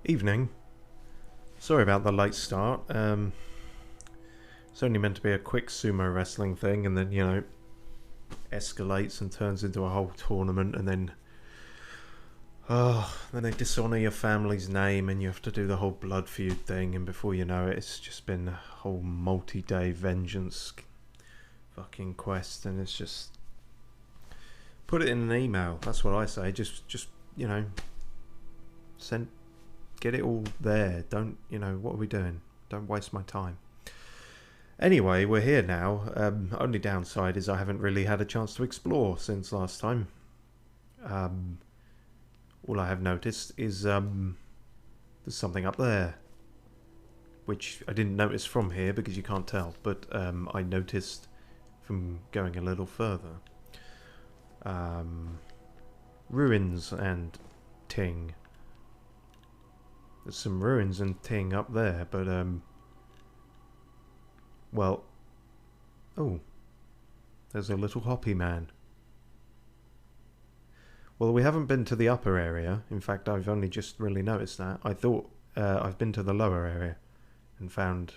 Evening. Sorry about the late start. It's only meant to be a quick sumo wrestling thing, and then, you know, escalates and turns into a whole tournament, and then they dishonour your family's name, and you have to do the whole blood feud thing, and before you know it, it's just been a whole multi-day vengeance fucking quest, and it's just put it in an email. That's what I say. Just you know, get it all there. Don't, you know, what are we doing? Don't waste my time. Anyway, we're here now. Only downside is I haven't really had a chance to explore since last time. All I have noticed is there's something up there, which I didn't notice from here because you can't tell, but I noticed from going a little further. Ruins and Ting. There's some ruins and Ting up there, but well, oh, there's a little hoppy man. Well, we haven't been to the upper area. In fact, I've only just really noticed that. I thought I've been to the lower area and found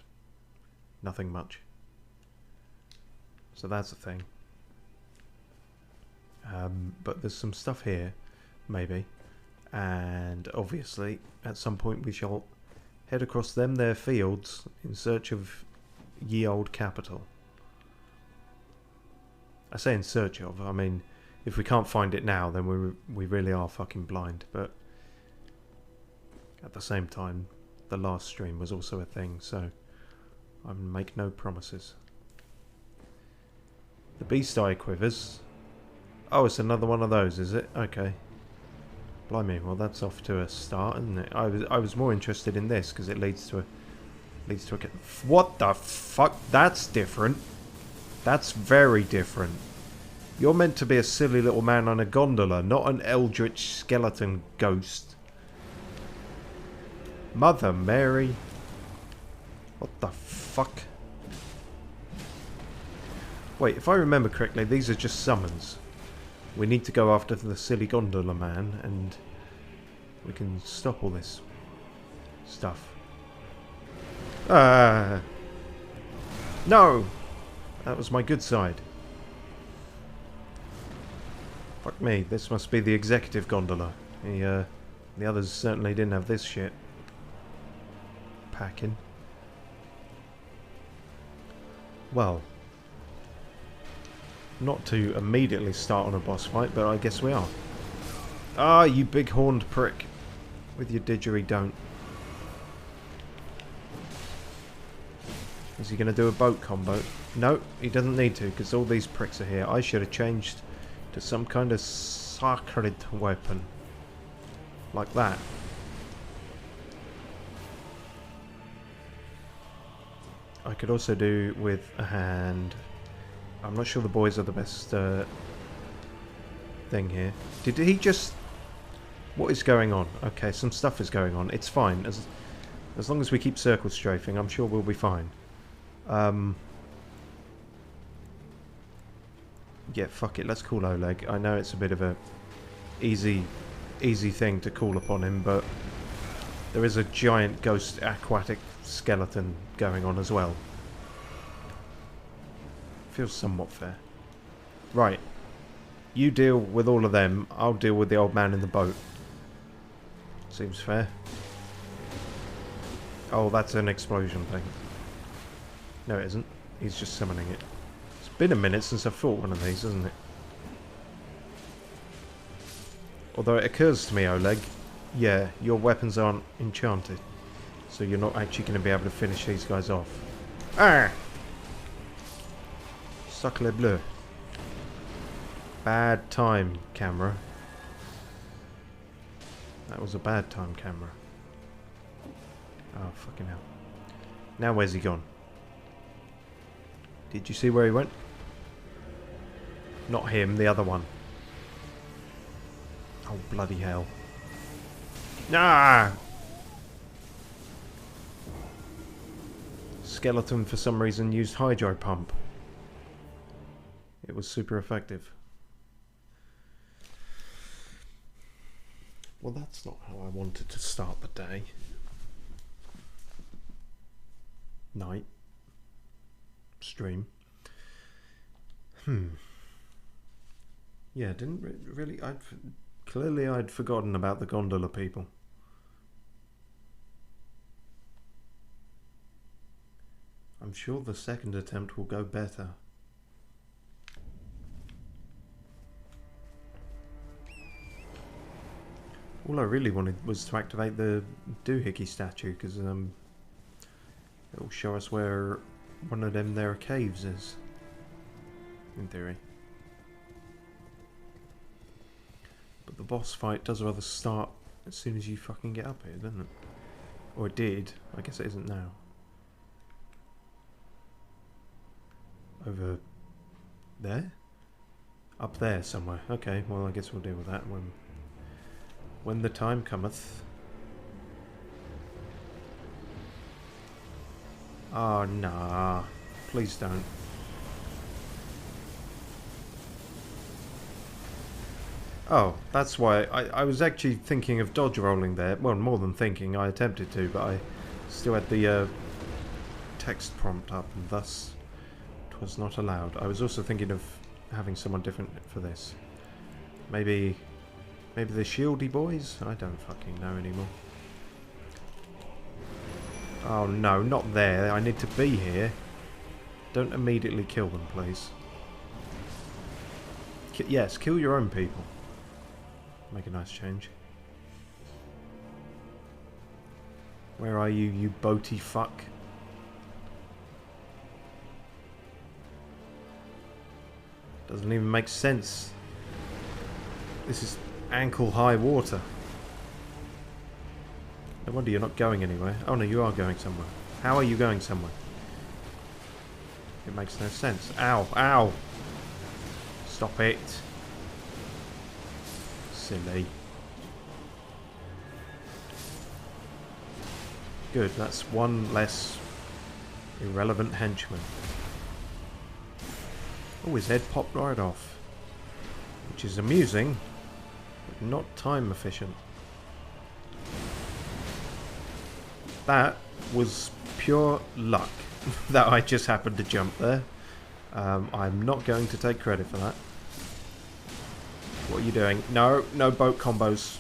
nothing much. So that's a thing. But there's some stuff here, maybe. And obviously, at some point we shall head across them there fields in search of ye old capital. I say in search of, I mean, if we can't find it now, then we really are fucking blind. But at the same time, the last stream was also a thing, so I make no promises. The beast eye quivers. Oh, it's another one of those, is it? Okay. Blimey, well that's off to a start, isn't it? I was more interested in this because it leads to a what the fuck? That's different. That's very different. You're meant to be a silly little man on a gondola, not an eldritch skeleton ghost. Mother Mary. What the fuck? Wait, if I remember correctly, these are just summons. We need to go after the silly gondola man, and we can stop all this stuff. No! That was my good side. Fuck me, this must be the executive gondola. The others certainly didn't have this shit. Packing. Well, not to immediately start on a boss fight, but I guess we are. Ah, you big horned prick. With your didgeridoo. Is he going to do a boat combo? No, he doesn't need to, because all these pricks are here. I should have changed to some kind of sacred weapon. Like that. I could also do with a hand. I'm not sure the boys are the best thing here. Did he just... What is going on? Okay, some stuff is going on. It's fine. As long as we keep circle strafing, I'm sure we'll be fine. Yeah, fuck it. Let's call Oleg. I know it's a bit of a easy thing to call upon him, but there is a giant ghost aquatic skeleton going on as well. Feels somewhat fair. Right. You deal with all of them. I'll deal with the old man in the boat. Seems fair. Oh, that's an explosion thing. No, it isn't. He's just summoning it. It's been a minute since I've fought one of these, hasn't it? Although it occurs to me, Oleg, yeah, your weapons aren't enchanted. So you're not actually going to be able to finish these guys off. Ah! Sacre bleu. Bad time, camera. That was a bad time, camera. Oh, fucking hell. Now where's he gone? Did you see where he went? Not him, the other one. Oh, bloody hell. Ah! Skeleton, for some reason, used hydro pump. It was super effective. Well, that's not how I wanted to start the day. Night. Stream. Yeah, didn't really... Clearly I'd forgotten about the gondola people. I'm sure the second attempt will go better. All I really wanted was to activate the doohickey statue, because it'll show us where one of them there caves is. In theory. But the boss fight does rather start as soon as you fucking get up here, doesn't it? Or it did. I guess it isn't now. Over there? Up there somewhere. Okay, well I guess we'll deal with that when the time cometh. Oh, nah. Please don't. Oh, that's why. I was actually thinking of dodge rolling there. Well, more than thinking. I attempted to, but I still had the text prompt up, and thus it was not allowed. I was also thinking of having someone different for this. Maybe the shieldy boys? I don't fucking know anymore. Oh no, not there. I need to be here. Don't immediately kill them, please. Yes, kill your own people. Make a nice change. Where are you, you boaty fuck? Doesn't even make sense. This is ankle high water. No wonder you're not going anywhere. Oh no, you are going somewhere. How are you going somewhere? It makes no sense. Ow, ow! Stop it. Silly. Good, that's one less irrelevant henchman. Oh, his head popped right off. Which is amusing, but not time efficient. That was pure luck that I just happened to jump there. I'm not going to take credit for that. What are you doing? No, no boat combos.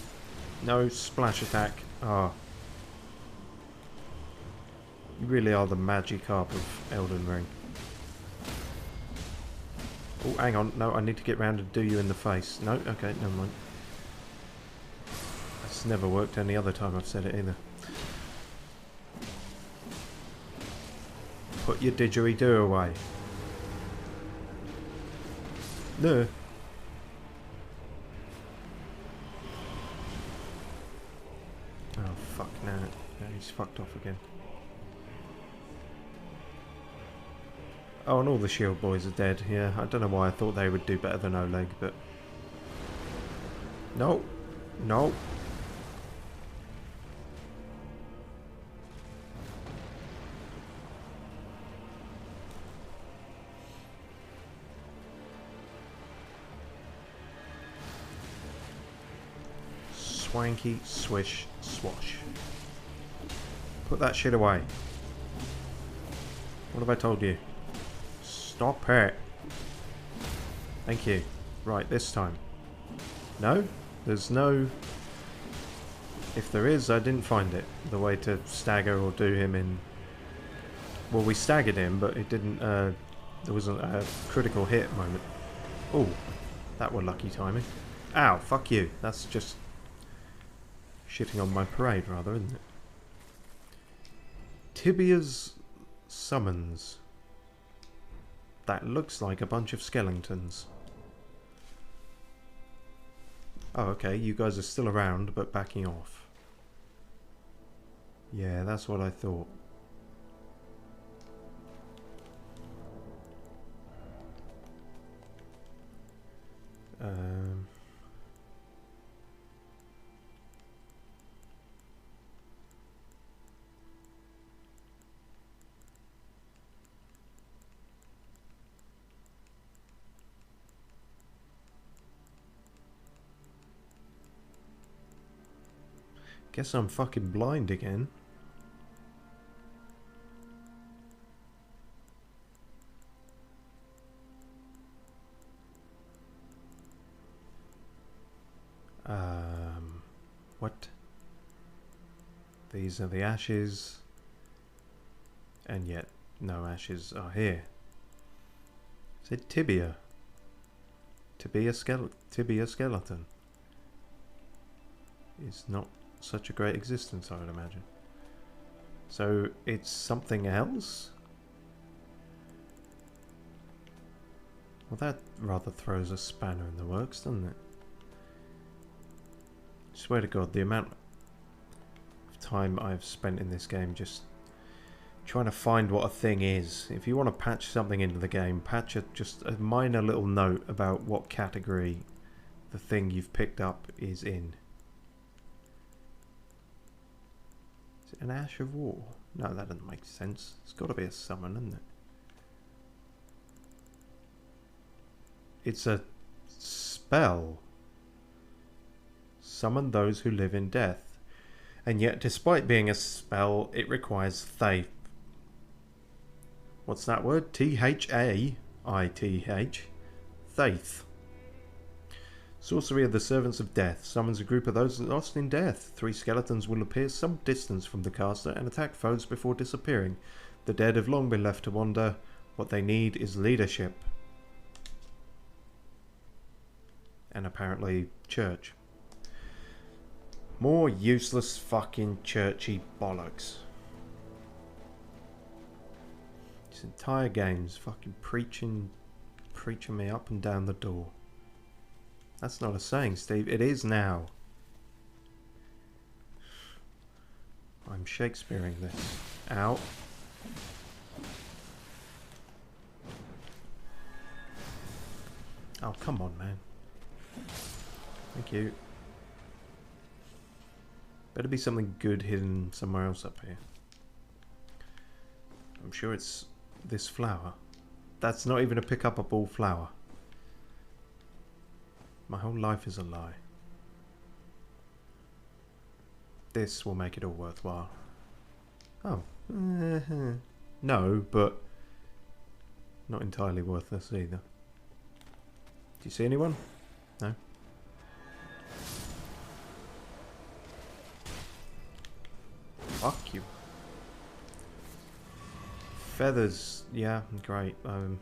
No splash attack. Ah. You really are the Magikarp of Elden Ring. Oh, hang on. No, I need to get round and do you in the face. No? Okay, never mind. That's never worked any other time I've said it either. Put your didgeridoo away. No. Oh, fuck, now he's fucked off again. Oh, and all the shield boys are dead. Yeah, I don't know why I thought they would do better than Oleg, but... No. No. Swanky, swish, swash. Put that shit away. What have I told you? Stop it. Thank you. Right, this time. No? There's no... If there is, I didn't find it. The way to stagger or do him in... Well, we staggered him, but it didn't... there wasn't a critical hit moment. Oh, that were lucky timing. Ow, fuck you. That's just... shitting on my parade, rather, isn't it? Tibia's summons. That looks like a bunch of skeletons. Oh, okay, you guys are still around, but backing off. Yeah, that's what I thought. Guess I'm fucking blind again. What? These are the ashes. And yet, no ashes are here. Is it tibia? Tibia skeleton. Is not such a great existence, I would imagine. So, it's something else? Well, that rather throws a spanner in the works, doesn't it? I swear to God, the amount of time I've spent in this game just trying to find what a thing is. If you want to patch something into the game, patch just a minor little note about what category the thing you've picked up is in. Is it an Ash of War? No, that doesn't make sense. It's got to be a summon, isn't it? It's a spell. Summon those who live in death. And yet, despite being a spell, it requires faith. What's that word? T-H-A-I-T-H. Thaith. Sorcery of the Servants of Death. Summons a group of those lost in death. 3 skeletons will appear some distance from the caster and attack foes before disappearing. The dead have long been left to wander. What they need is leadership. And apparently church. More useless fucking churchy bollocks. This entire game's fucking preaching me up and down the door. That's not a saying, Steve. It is now. I'm Shakespeareing this. Ow. Oh, come on, man. Thank you. Better be something good hidden somewhere else up here. I'm sure it's this flower. That's not even a pick up a ball flower. My whole life is a lie. This will make it all worthwhile. Oh. No, but not entirely worthless either. Do you see anyone? No? Fuck you. Feathers, yeah, great. I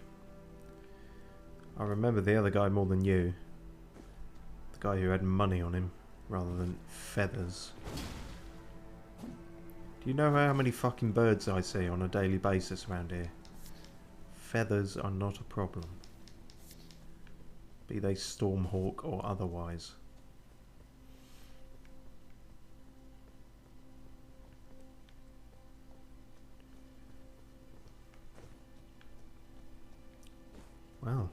remember the other guy more than you. The guy who had money on him, rather than feathers. Do you know how many fucking birds I see on a daily basis around here? Feathers are not a problem. Be they stormhawk or otherwise. Well.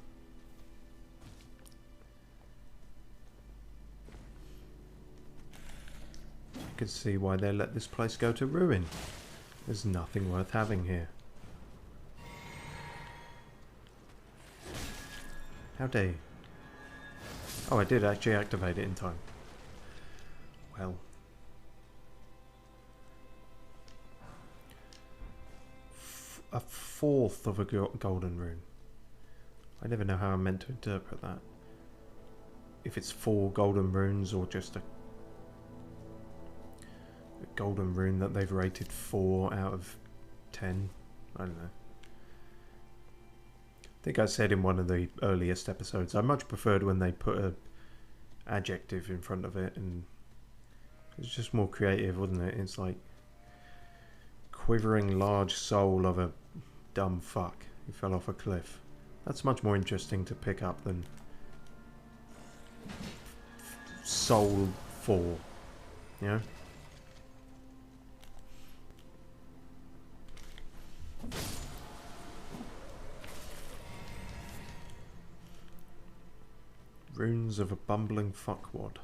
You can see why they let this place go to ruin. There's nothing worth having here. How dare you? Oh, I did actually activate it in time. Well. A fourth of a golden rune. I never know how I'm meant to interpret that. If it's 4 golden runes or just a golden rune that they've rated 4 out of 10. I don't know. I think I said in one of the earliest episodes, I much preferred when they put a adjective in front of it, and it's just more creative, wasn't it? It's like quivering large soul of a dumb fuck who fell off a cliff. That's much more interesting to pick up than Soul 4, you know? Runes of a bumbling fuckwad.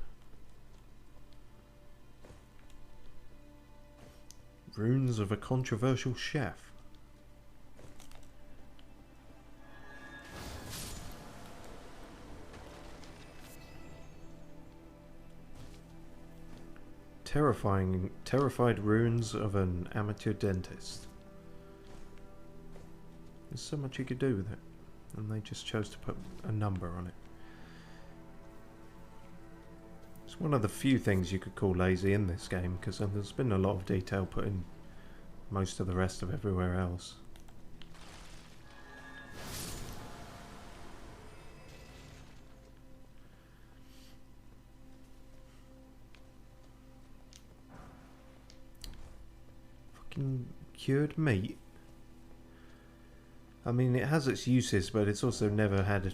Runes of a controversial chef. Terrified ruins of an amateur dentist. There's so much you could do with it, and they just chose to put a number on it. It's one of the few things you could call lazy in this game, because there's been a lot of detail put in most of the rest of everywhere else. Fucking cured meat. I mean, it has its uses, but it's also never had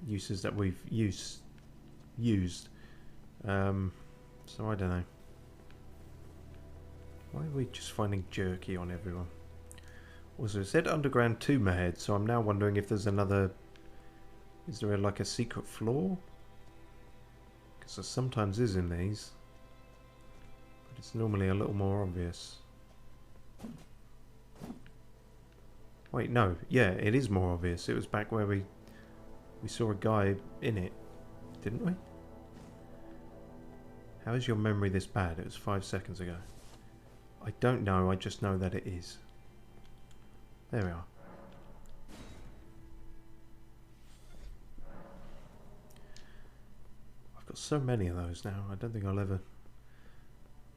uses that we've used. So I don't know. Why are we just finding jerky on everyone? Also, it said underground tomb ahead, so I'm now wondering if there's another... Is there like a secret floor? Because there sometimes is in these. But it's normally a little more obvious. Wait, no. Yeah, it is more obvious. It was back where we saw a guy in it, didn't we? How is your memory this bad? It was 5 seconds ago. I don't know, I just know that it is. There we are. I've got so many of those now, I don't think I'll ever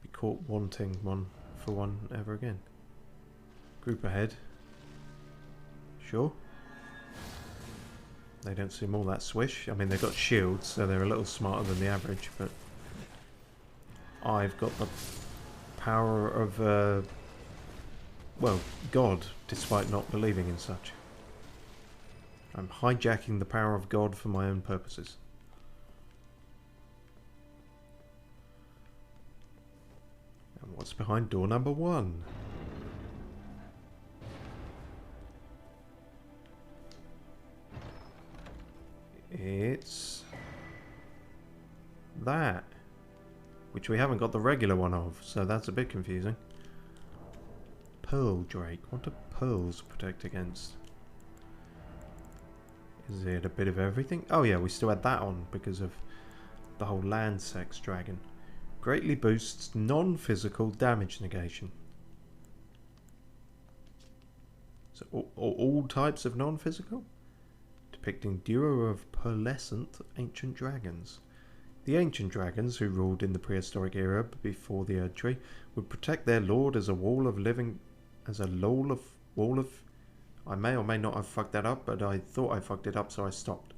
be caught wanting one for one ever again. Group ahead. Sure. They don't seem all that swish. I mean, they've got shields, so they're a little smarter than the average, but... I've got the power of, well, God, despite not believing in such. I'm hijacking the power of God for my own purposes. And what's behind door number 1? It's... that. Which we haven't got the regular one of, so that's a bit confusing. Pearl Drake. What do pearls protect against? Is it a bit of everything? Oh yeah, we still had that on because of the whole land sex dragon. Greatly boosts non-physical damage negation. So all types of non-physical? Depicting duo of pearlescent ancient dragons. The ancient dragons, who ruled in the prehistoric era before the Erd Tree, would protect their lord as a wall of living... wall of... I may or may not have fucked that up, but I thought I fucked it up, so I stopped.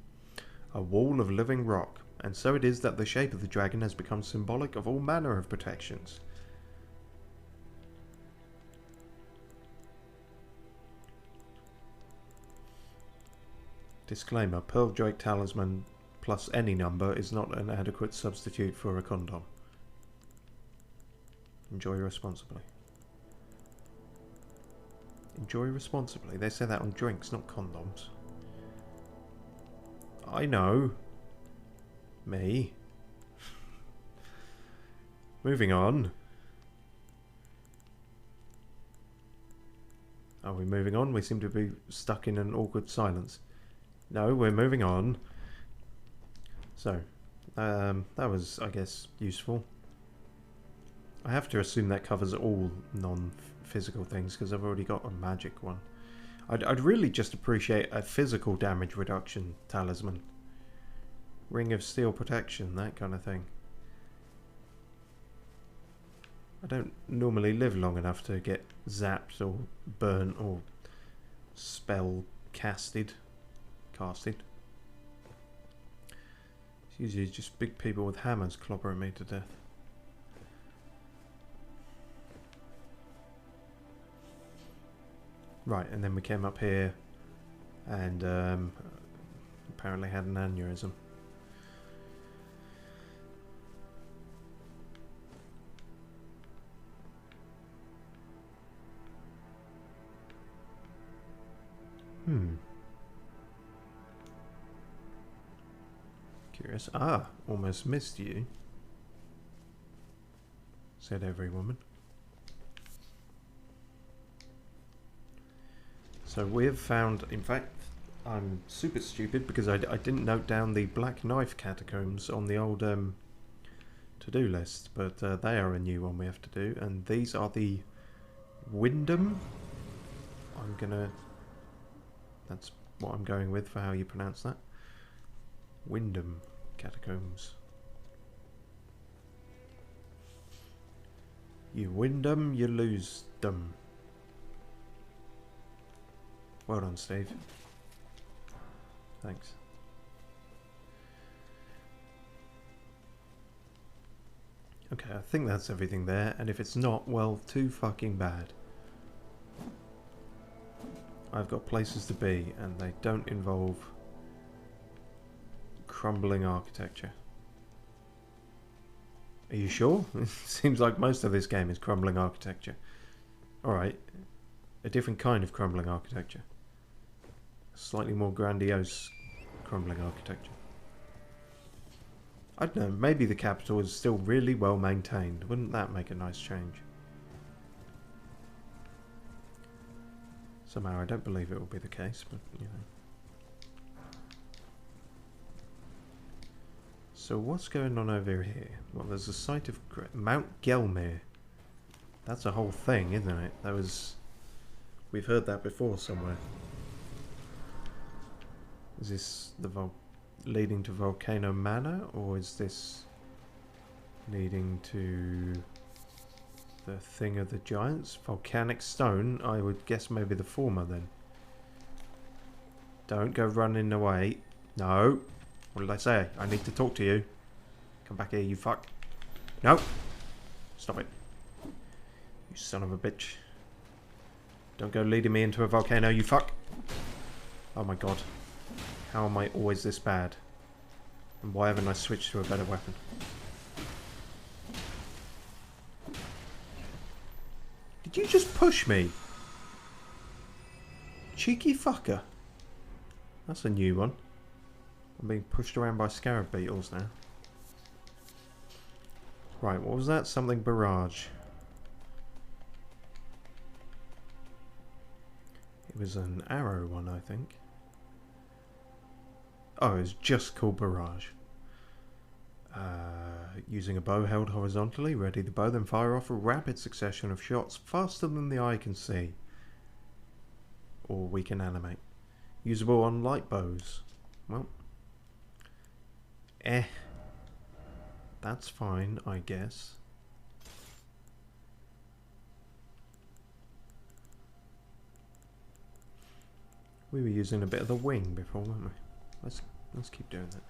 A wall of living rock. And so it is that the shape of the dragon has become symbolic of all manner of protections. Disclaimer, Pearl Drake Talisman plus any number is not an adequate substitute for a condom. Enjoy responsibly. Enjoy responsibly. They say that on drinks, not condoms. I know. Me. Moving on. Are we moving on? We seem to be stuck in an awkward silence. No, we're moving on. So, that was, I guess, useful. I have to assume that covers all non-physical things, because I've already got a magic one. I'd really just appreciate a physical damage reduction talisman. Ring of Steel Protection, that kind of thing. I don't normally live long enough to get zapped or burnt or spell casted. It's usually just big people with hammers clobbering me to death. Right, and then we came up here and apparently had an aneurysm. Curious. Ah, almost missed you, said every woman. So we have found, in fact, I'm super stupid because I didn't note down the Black Knife catacombs on the old, to to-do list, but they are a new one we have to do, and these are the Wyndham. That's what I'm going with for how you pronounce that. Wyndham catacombs. You win them, you lose them. Well done, Steve. Thanks. Okay, I think that's everything there, and if it's not, well, too fucking bad. I've got places to be, and they don't involve crumbling architecture. Are you sure? It seems like most of this game is crumbling architecture. Alright, a different kind of crumbling architecture. Slightly more grandiose crumbling architecture. I don't know, maybe the capital is still really well maintained. Wouldn't that make a nice change? Somehow I don't believe it will be the case, but you know. So what's going on over here? Well, there's a site of Mount Gelmir. That's a whole thing, isn't it? That was... We've heard that before somewhere. Is this the leading to Volcano Manor, or is this leading to the Thing of the Giants? Volcanic Stone? I would guess maybe the former then. Don't go running away. No. What did I say? I need to talk to you. Come back here, you fuck. No. Stop it. You son of a bitch. Don't go leading me into a volcano, you fuck. Oh my god. How am I always this bad? And why haven't I switched to a better weapon? Did you just push me? Cheeky fucker. That's a new one. I'm being pushed around by scarab beetles now. Right, what was that? Something barrage. It was an arrow one, I think. Oh, it was just called barrage. Using a bow held horizontally, ready the bow, then fire off a rapid succession of shots faster than the eye can see. Or we can animate. Usable on light bows. Well. That's fine, I guess. We were using a bit of the wing before, weren't we? Let's keep doing that.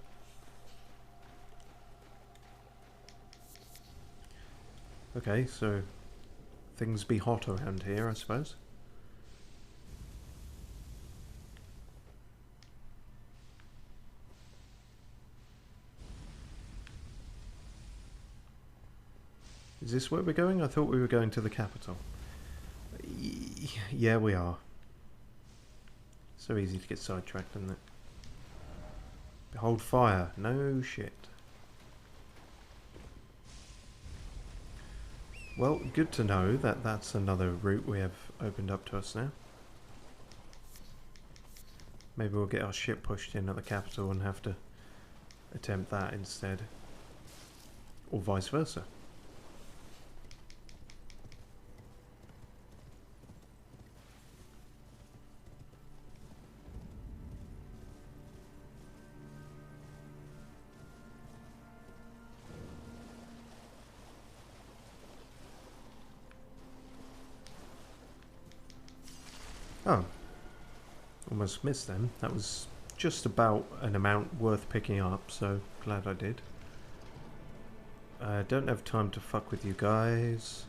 Okay, so things be hot around here, I suppose. Is this where we're going? I thought we were going to the capital. Yeah, we are. So easy to get sidetracked, isn't it? Behold fire. No shit. Well, good to know that that's another route we have opened up to us now. Maybe we'll get our ship pushed in at the capital and have to attempt that instead. Or vice versa. Oh, almost missed them. That was just about an amount worth picking up, so glad I did. I don't have time to fuck with you guys.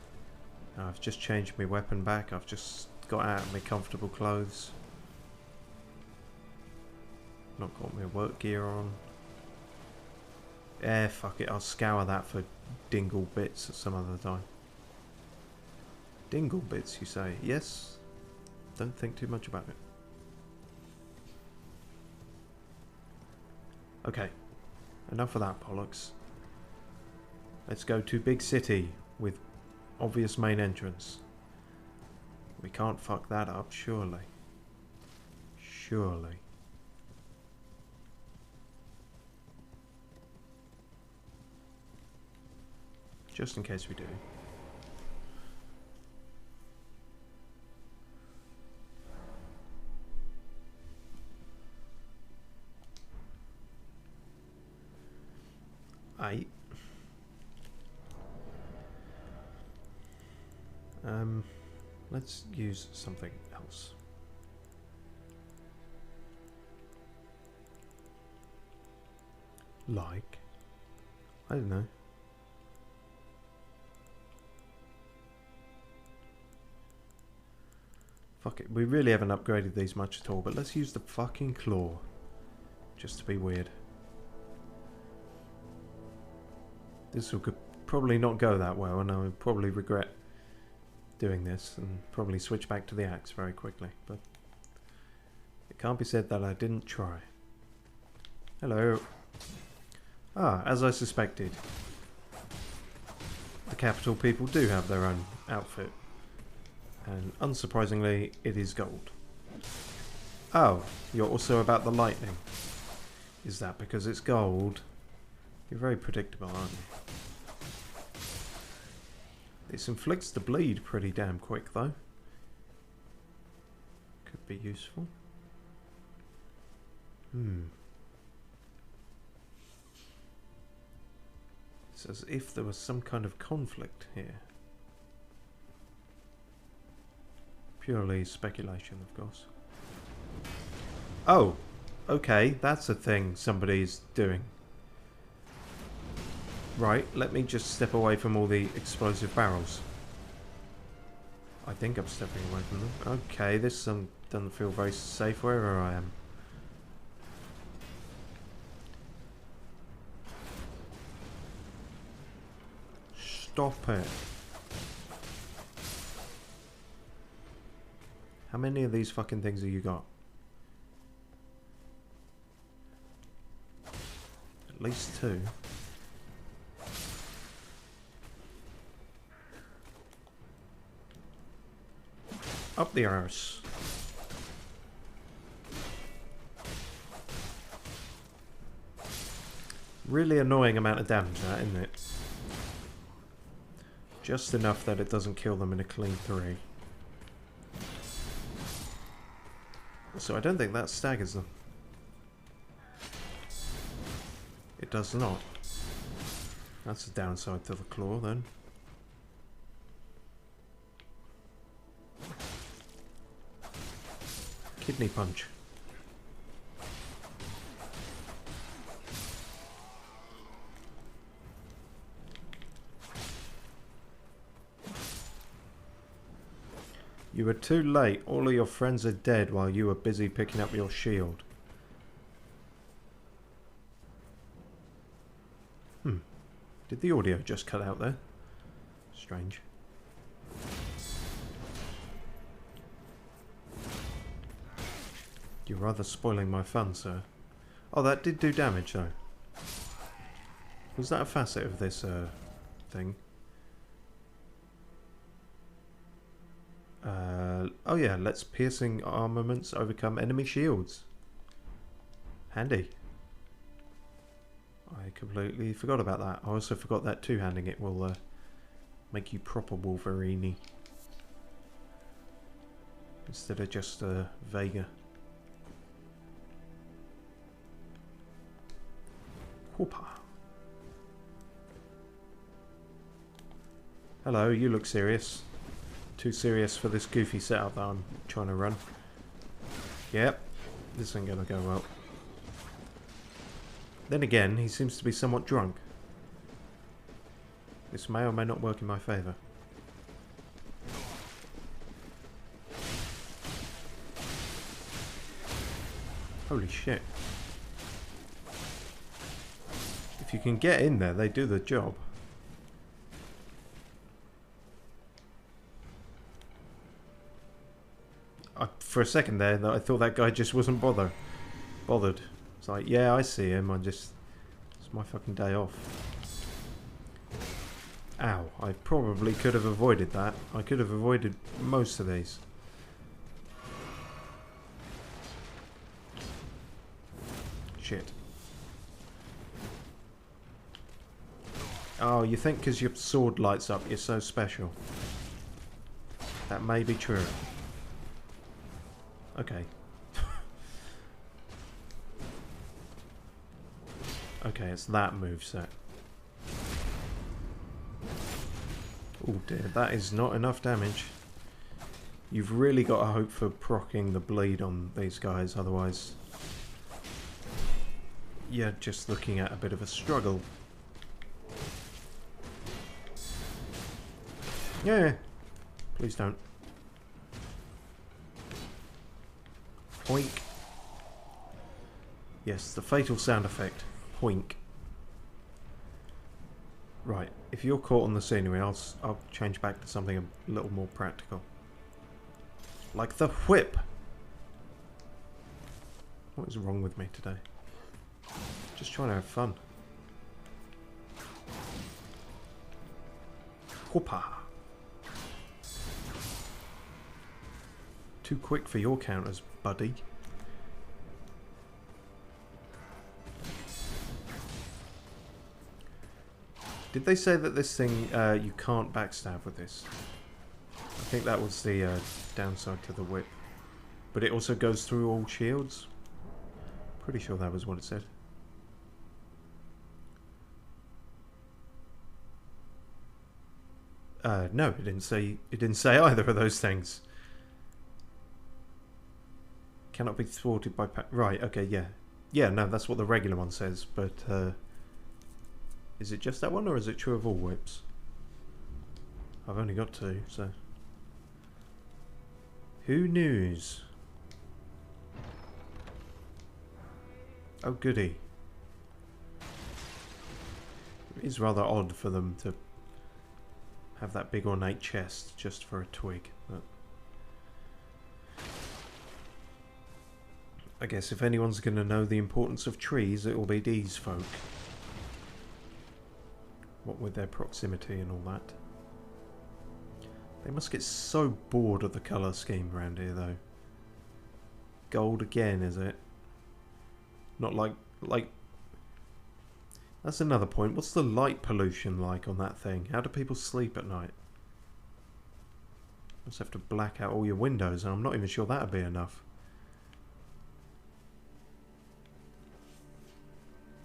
I've just changed my weapon back. I've just got out of my comfortable clothes. Not got my work gear on. Fuck it. I'll scour that for dingle bits at some other time. Dingle bits, you say? Yes. Don't think too much about it. Okay, enough of that bollocks. Let's go to big city with obvious main entrance. We can't fuck that up, surely. Surely. just in case we do. Let's use something else. Like, I don't know. Fuck it, we really haven't upgraded these much at all, but let's use the fucking claw. Just to be weird. This will probably not go that well, and I would probably regret doing this and probably switch back to the axe very quickly, but it can't be said that I didn't try. Hello. Ah, as I suspected. The capital people do have their own outfit. And unsurprisingly, it is gold. Oh, you're also about the lightning. Is that because it's gold? You're very predictable, aren't you? This inflicts the bleed pretty damn quick, though. Could be useful. It's as if there was some kind of conflict here. Purely speculation, of course. Oh, okay, that's a thing somebody's doing. Right, let me just step away from all the explosive barrels. I think I'm stepping away from them. Okay, this doesn't feel very safe wherever I am. Stop it. How many of these fucking things have you got? At least 2. Up the arse. Really annoying amount of damage, that, isn't it? Just enough that it doesn't kill them in a clean 3. So I don't think that staggers them. It does not. That's a downside to the claw, then. Kidney punch. You were too late. All of your friends are dead while you were busy picking up your shield. Did the audio just cut out there? Strange. You're rather spoiling my fun, sir. Oh, that did do damage, though. Was that a facet of this thing? Oh yeah, lets piercing armaments overcome enemy shields. Handy. I completely forgot about that. I also forgot that two-handing it will make you proper Wolverine-y. Instead of just Vega. Whoopa. Hello, you look serious. Too serious for this goofy setup that I'm trying to run. Yep, this ain't gonna go well. Then again, he seems to be somewhat drunk. This may or may not work in my favour. Holy shit. If you can get in there, they do the job. For a second there, I thought that guy just wasn't bothered. It's like, yeah, I see him. It's my fucking day off. Ow, I probably could have avoided that. I could have avoided most of these. Shit. Oh, you think because your sword lights up, you're so special. That may be true. Okay. Okay, it's that moveset. Oh dear, that is not enough damage. You've really got to hope for proccing the bleed on these guys, otherwise you're just looking at a bit of a struggle. Yeah, please don't. Hoink. Yes, the fatal sound effect. Hoink. Right, if you're caught on the scenery, I'll change back to something a little more practical. Like the whip! What is wrong with me today? Just trying to have fun. Whoopa! Too quick for your counters, buddy. Did they say that this thing, you can't backstab with this? I think that was the downside to the whip. But it also goes through all shields? Pretty sure that was what it said. No, it didn't say either of those things. Cannot be thwarted by right, okay, yeah. Yeah, no, that's what the regular one says, but is it just that one, or is it true of all whips? I've only got two, so who knows? Oh goody. It is rather odd for them to have that big ornate chest just for a twig, but I guess if anyone's going to know the importance of trees, it will be these folk. What with their proximity and all that. They must get so bored of the colour scheme around here, though. Gold again, is it? Not like... That's another point. What's the light pollution like on that thing? How do people sleep at night? You must have to black out all your windows, and I'm not even sure that would be enough.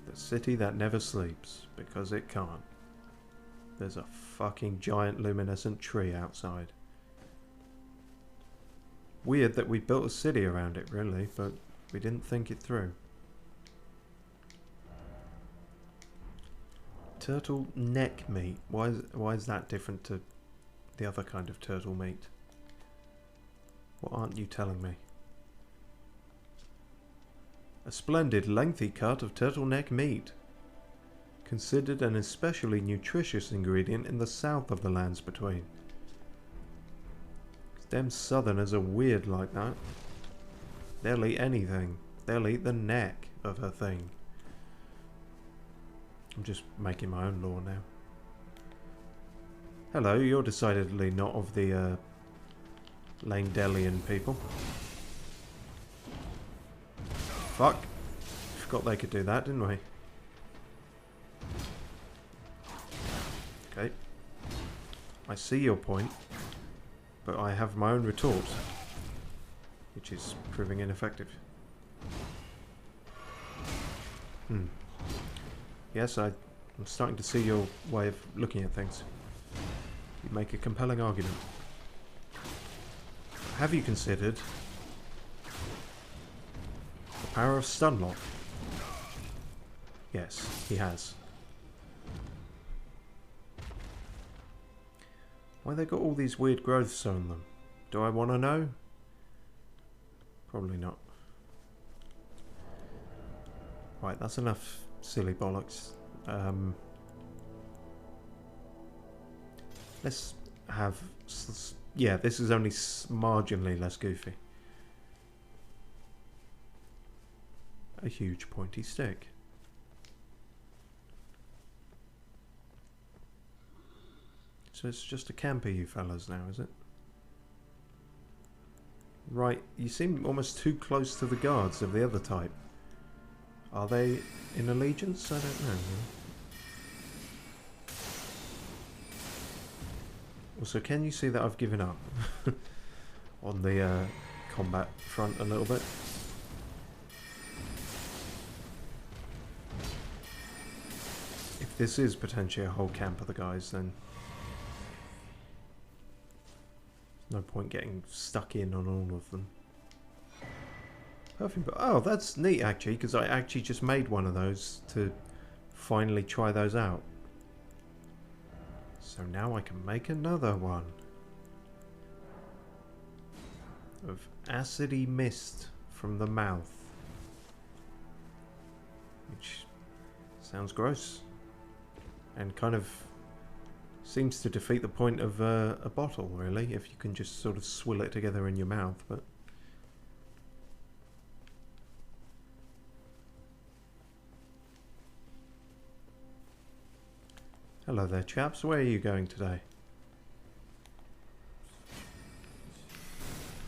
The city that never sleeps, because it can't. There's a fucking giant luminescent tree outside. Weird that we built a city around it, really, but we didn't think it through. Turtle neck meat. Why is that different to the other kind of turtle meat? What aren't you telling me? A splendid lengthy cut of turtleneck meat. Considered an especially nutritious ingredient in the south of the lands between. Them southerners are weird like that. They'll eat anything. They'll eat the neck of a thing. I'm just making my own law now. Hello, you're decidedly not of the Langdelian people. Fuck. Forgot they could do that, didn't we? Okay. I see your point, but I have my own retort, which is proving ineffective. Yes, I'm starting to see your way of looking at things. You make a compelling argument. Have you considered the power of stunlock? Yes, he has. Why they got all these weird growths on them? Do I want to know? Probably not. Right, that's enough silly bollocks. Let's have... Yeah, this is only marginally less goofy. A huge pointy stick. So it's just a camper, you fellas, now, is it? Right, you seem almost too close to the guards of the other type. Are they in allegiance? I don't know. Also, can you see that I've given up on the combat front a little bit? If this is potentially a whole camp of the guys, then there's no point getting stuck in on all of them. Perfect. Oh, that's neat actually, because I actually just made one of those to finally try those out. So now I can make another one of acidy mist from the mouth, which sounds gross and kind of seems to defeat the point of a bottle, really, if you can just sort of swill it together in your mouth. But hello there, chaps. Where are you going today?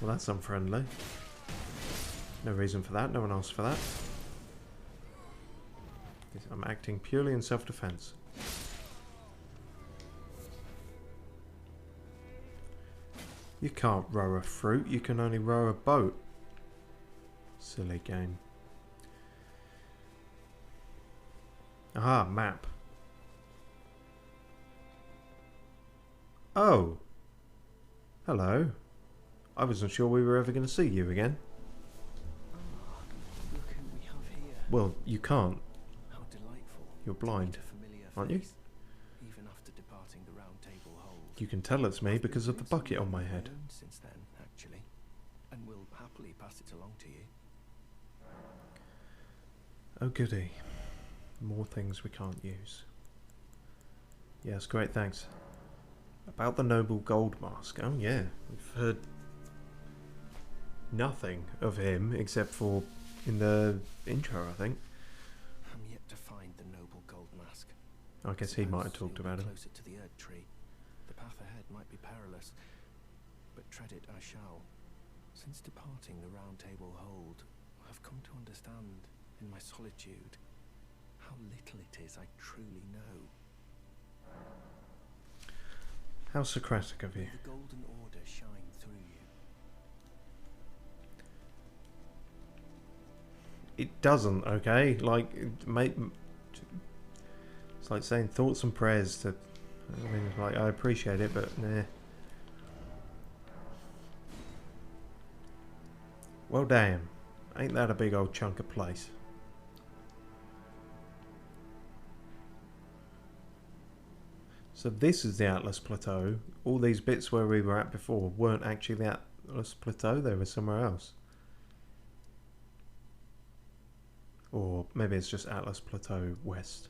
Well, that's unfriendly. No reason for that. No one asked for that. I'm acting purely in self-defense. You can't row a fruit. You can only row a boat. Silly game. Aha, map. Oh. Hello. I wasn't sure we were ever going to see you again. Look who we have here. Well, you can't. How delightful. You're blind, aren't you? Even after departing the round table hold. You can tell it's me because of the bucket on my head. Since then, actually, and will happily pass it along to you. Oh goody. More things we can't use. Yes, great, thanks. About the noble gold mask. Oh yeah, we've heard nothing of him except for in the intro, I think. I'm yet to find the noble gold mask. I guess he might have talked about him. Closer to the Erd tree. The path ahead might be perilous, but tread it I shall. Since departing the round table hold, I've come to understand, in my solitude, how little it is I truly know. How Socratic of you. The golden order shine through you. It doesn't, okay? Like, it's like saying thoughts and prayers to... I mean, like, I appreciate it, but nah. Well, damn. Ain't that a big old chunk of place? So this is the Atlas Plateau. All these bits where we were at before weren't actually the Atlas Plateau, they were somewhere else. Or maybe it's just Atlas Plateau West.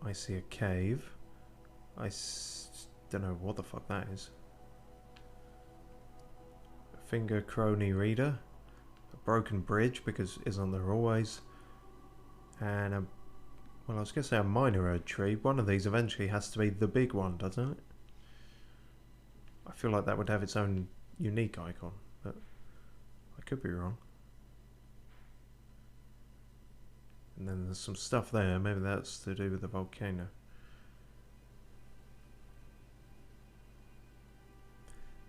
I see a cave. Don't know what the fuck that is. A finger crony reader. A broken bridge, because isn't there always? And a... well, I was going to say a minor Erd tree. One of these eventually has to be the big one, doesn't it? I feel like that would have its own unique icon, but I could be wrong. And then there's some stuff there. Maybe that's to do with the volcano.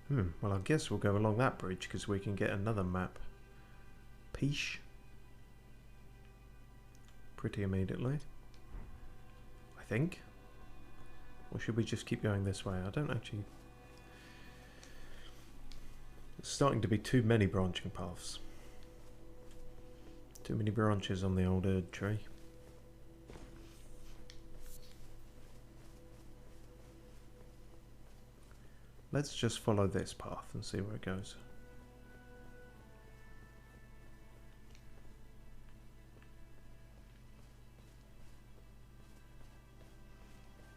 Well, I guess we'll go along that bridge because we can get another map. Peace. Pretty immediately. I think. Or should we just keep going this way? I don't actually... It's starting to be too many branching paths. Too many branches on the old Erd tree. Let's just follow this path and see where it goes.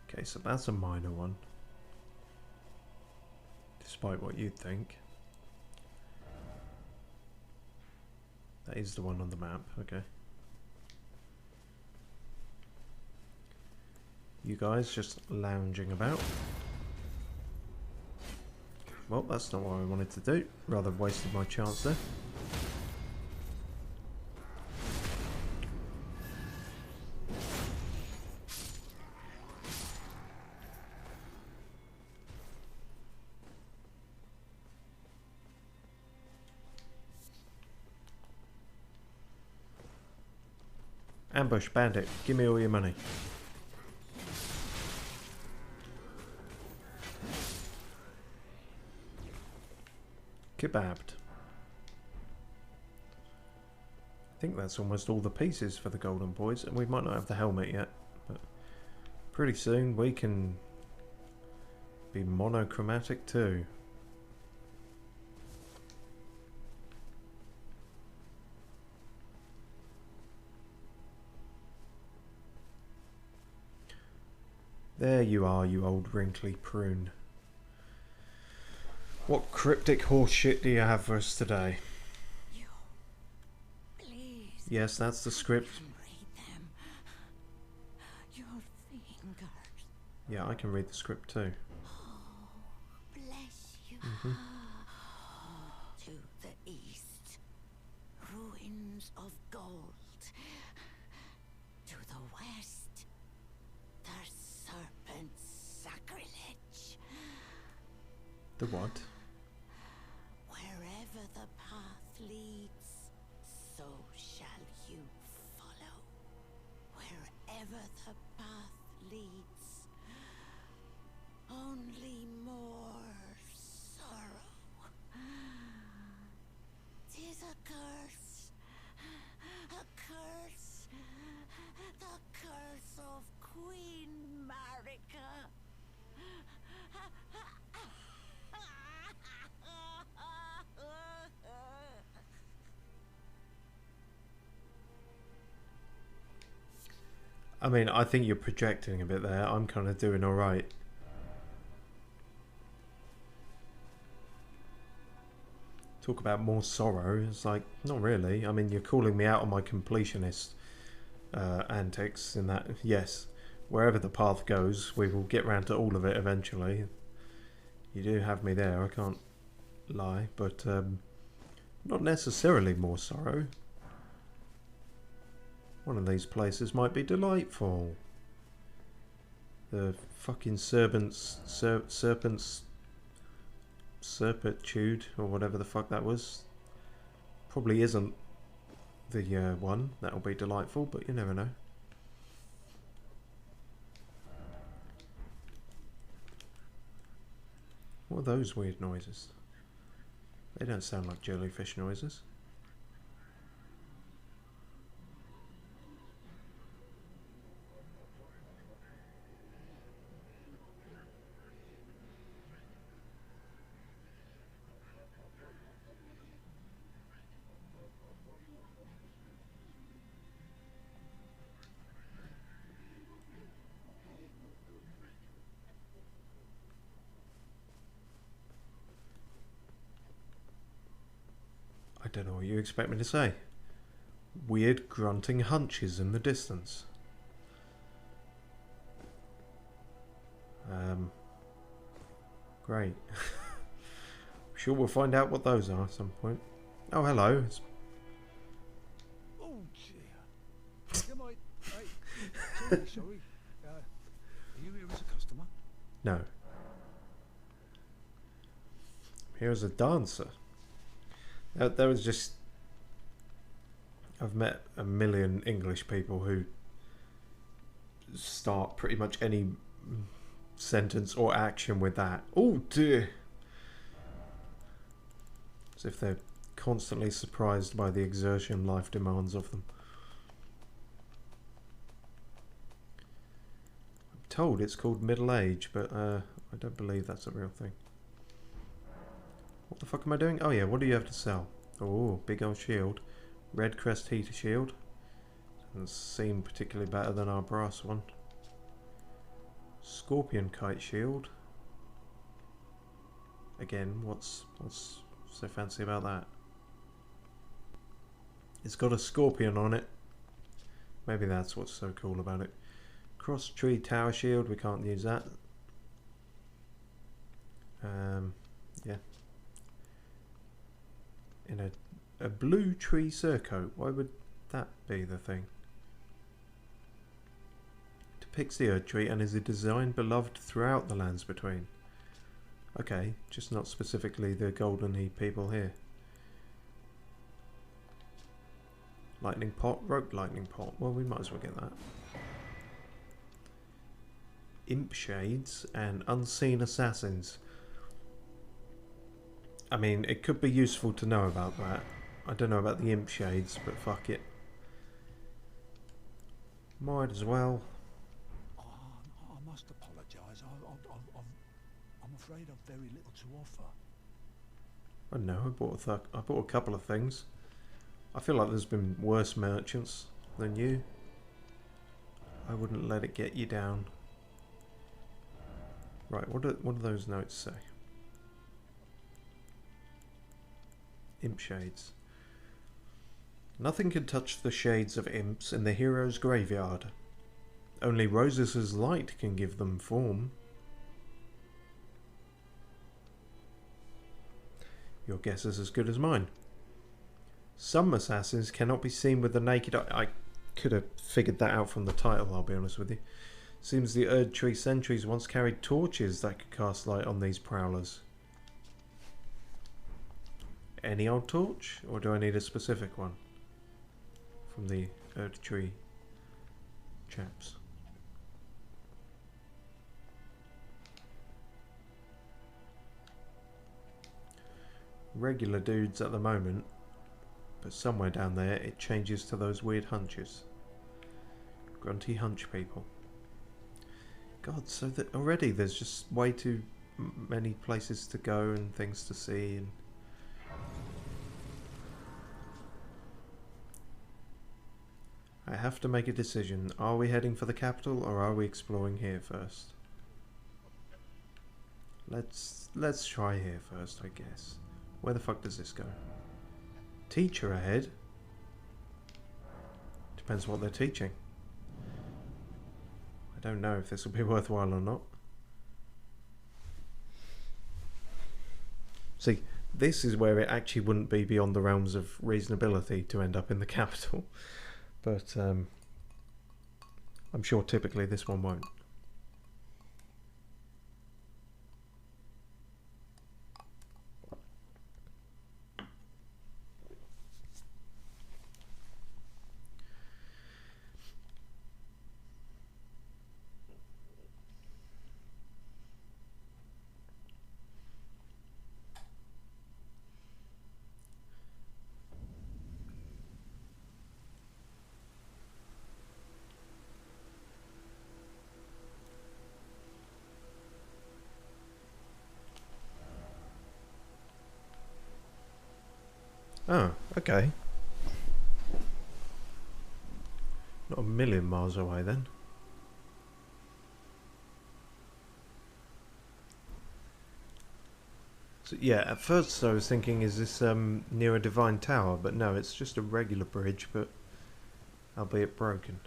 Okay, so that's a minor one. Despite what you'd think. That is the one on the map, okay. You guys just lounging about. Well, that's not what I wanted to do. Rather wasted my chance there. Ambush, bandit. Give me all your money. Kebabbed. I think that's almost all the pieces for the golden boys, and we might not have the helmet yet, but pretty soon we can be monochromatic too. There you are, you old wrinkly prune. What cryptic horse shit do you have for us today? Yes, that's the script. Yeah, I can read the script too. Oh, bless you. To the east, ruins of gold. To the west, the serpent's sacrilege. The what? Wherever the path leads, so shall you follow. Wherever the path leads, only more sorrow. 'Tis a curse. A curse. The curse of Queen Marika. I mean, I think you're projecting a bit there. I'm kind of doing alright. Talk about more sorrow. It's like, not really. I mean, you're calling me out on my completionist antics in that, yes, wherever the path goes, we will get round to all of it eventually. You do have me there, I can't lie, but not necessarily more sorrow. One of these places might be delightful. The fucking serpent's serpitude, or whatever the fuck that was, probably isn't the one that'll be delightful, but you never know. What are those weird noises? They don't sound like jellyfish noises. I don't know what you expect me to say. Weird grunting hunches in the distance. Great. I'm sure we'll find out what those are at some point. Oh, hello. It's... Oh, dear. You might... sorry. Are you here as a customer? No. Here as a dancer. There was just... I've met a million English people who start pretty much any sentence or action with that. Oh dear. As if they're constantly surprised by the exertion life demands of them. I'm told it's called middle age, but I don't believe that's a real thing. What the fuck am I doing? Oh yeah, what do you have to sell? Oh, big old shield. Red crest heater shield. Doesn't seem particularly better than our brass one. Scorpion kite shield. Again, what's so fancy about that? It's got a scorpion on it. Maybe that's what's so cool about it. Cross tree tower shield, we can't use that. Yeah. In a blue tree surcoat, why would that be the thing? Depicts the Erd tree and is a design beloved throughout the lands between. Okay, just not specifically the Golden Heat people here. Lightning pot, rope lightning pot. Well, we might as well get that. Imp shades and unseen assassins. I mean, it could be useful to know about that. I don't know about the imp shades, but fuck it. Might as well. I must apologise. I'm afraid I've very little to offer. I don't know, I bought a couple of things. I feel like there's been worse merchants than you. I wouldn't let it get you down. Right, what do those notes say? Imp shades. Nothing can touch the shades of imps in the hero's graveyard. Only Rosas's light can give them form. Your guess is as good as mine. Some assassins cannot be seen with the naked eye. I could have figured that out from the title, I'll be honest with you. Seems the Erd Tree sentries once carried torches that could cast light on these prowlers. Any old torch? Or do I need a specific one? From the Erd Tree chaps. Regular dudes at the moment, but somewhere down there it changes to those weird hunches. Grunty hunch people. God, so that already there's just way too many places to go and things to see. And I have to make a decision. Are we heading for the capital or are we exploring here first? Let's try here first, I guess. Where the fuck does this go? Teacher ahead? Depends what they're teaching. I don't know if this will be worthwhile or not. See, this is where it actually wouldn't be beyond the realms of reasonability to end up in the capital. But I'm sure typically this one won't. Oh, okay. Not a million miles away then. So, yeah, at first I was thinking, is this near a divine tower? But no, it's just a regular bridge, but albeit broken.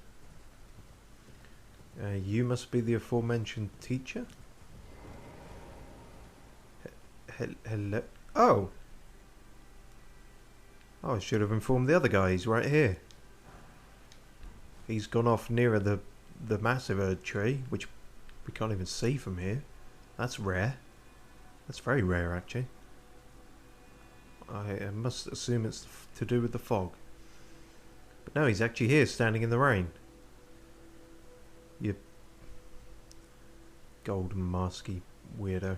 You must be the aforementioned teacher? Hello? Oh! Oh, I should have informed the other guy. He's right here. He's gone off nearer the massive Erd tree, which we can't even see from here. That's rare. That's very rare, actually. I must assume it's to do with the fog. But no, he's actually here, standing in the rain. You golden masky weirdo.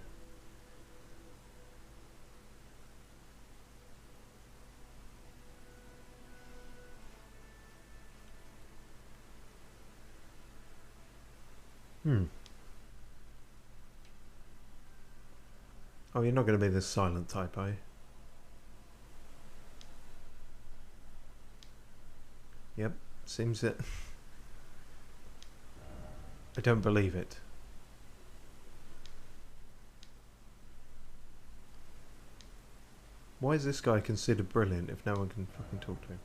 Oh, you're not going to be the silent type, are you? Yep, seems it. I don't believe it. Why is this guy considered brilliant if no one can fucking talk to him?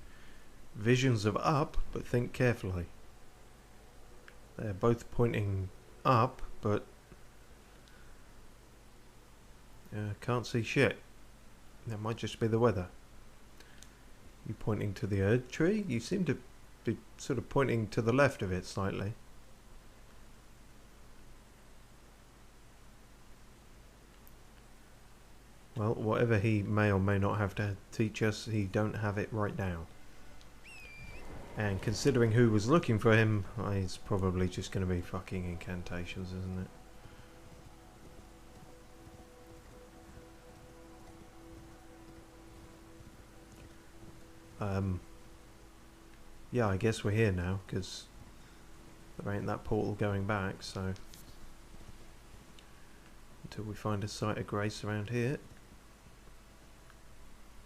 Visions of up, but think carefully. They're both pointing up, but can't see shit. That might just be the weather. You pointing to the Erd tree? You seem to be sort of pointing to the left of it slightly. Well, whatever he may or may not have to teach us, he don't have it right now. And considering who was looking for him, it's probably just going to be fucking incantations, isn't it? Yeah, I guess we're here now, because there ain't that portal going back, so... Until we find a site of grace around here,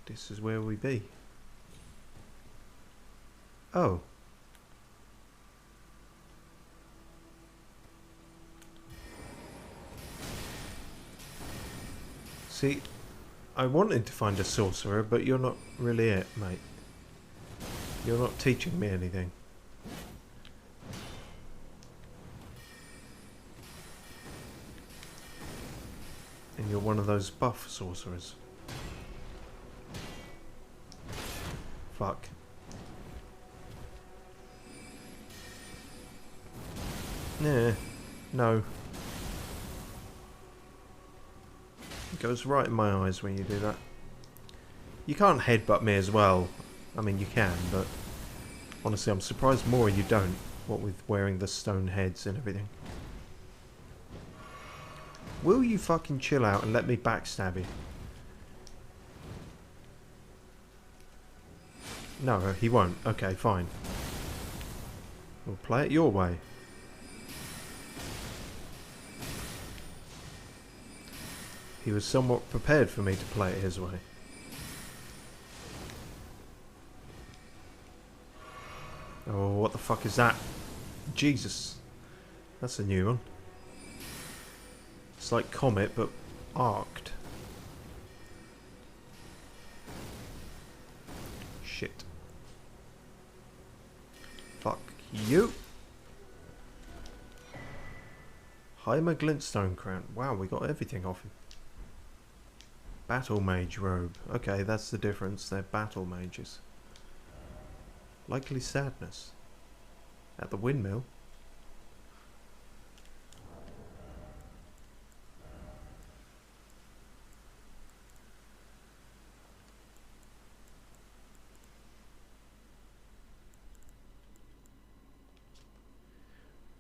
this is where we be. Oh. See, I wanted to find a sorcerer, but you're not really it, mate. You're not teaching me anything. And you're one of those buff sorcerers. Fuck. Nah, no. It goes right in my eyes when you do that. You can't headbutt me as well. I mean, you can, but honestly, I'm surprised more you don't. What with wearing the stone heads and everything. Will you fucking chill out and let me backstab you? No, he won't. Okay, fine. We'll play it your way. He was somewhat prepared for me to play it his way. Oh, what the fuck is that? Jesus. That's a new one. It's like Comet, but arced. Shit. Fuck you. Heimer Glintstone Crown. Wow, we got everything off him. Battle Mage Robe. Okay, that's the difference. They're battle mages. Likely sadness. At the windmill.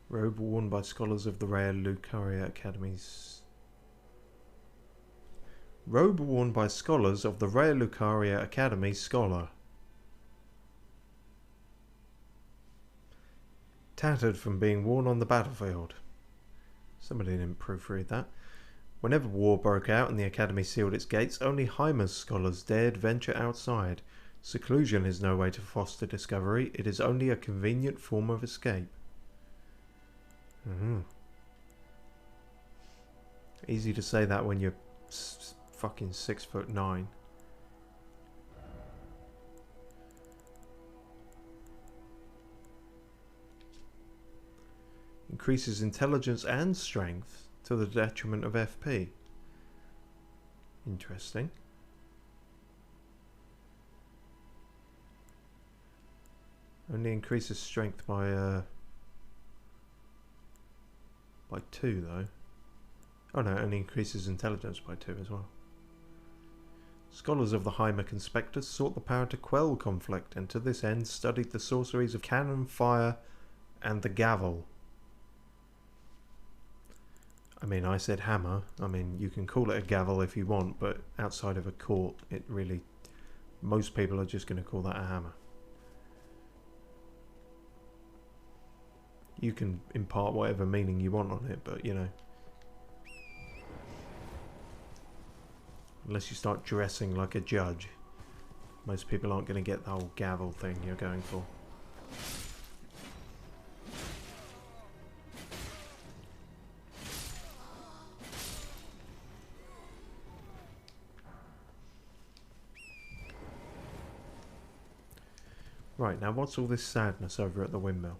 Robe worn by scholars of the rare Lucaria Academies. Robe worn by scholars of the rare Lucaria Academy Scholar. Tattered from being worn on the battlefield. Somebody didn't proofread that. Whenever war broke out and the Academy sealed its gates, only Heimer's scholars dared venture outside. Seclusion is no way to foster discovery. It is only a convenient form of escape. Easy to say that when you're fucking 6'9". Increases intelligence and strength to the detriment of FP. Interesting. Only increases strength by 2 though. Oh no, it only increases intelligence by 2 as well. Scholars of the Heimer Conspectus sought the power to quell conflict, and to this end studied the sorceries of cannon, fire, and the gavel. I mean, I said hammer. I mean, you can call it a gavel if you want, but outside of a court, it really... most people are just going to call that a hammer. You can impart whatever meaning you want on it, but, you know... unless you start dressing like a judge, most people aren't going to get the whole gavel thing you're going for. Right, now what's all this sadness over at the windmill?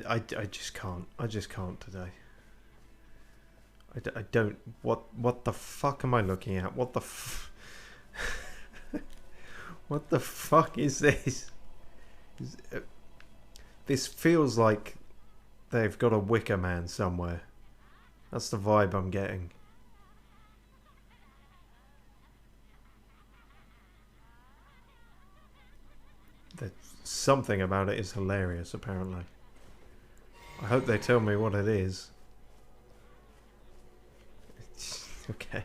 I just can't. I just can't today. I don't... What the fuck am I looking at? What the what the fuck is this? This feels like they've got a Wicker Man somewhere. That's the vibe I'm getting. Something about it is hilarious, apparently. I hope they tell me what it is. Okay.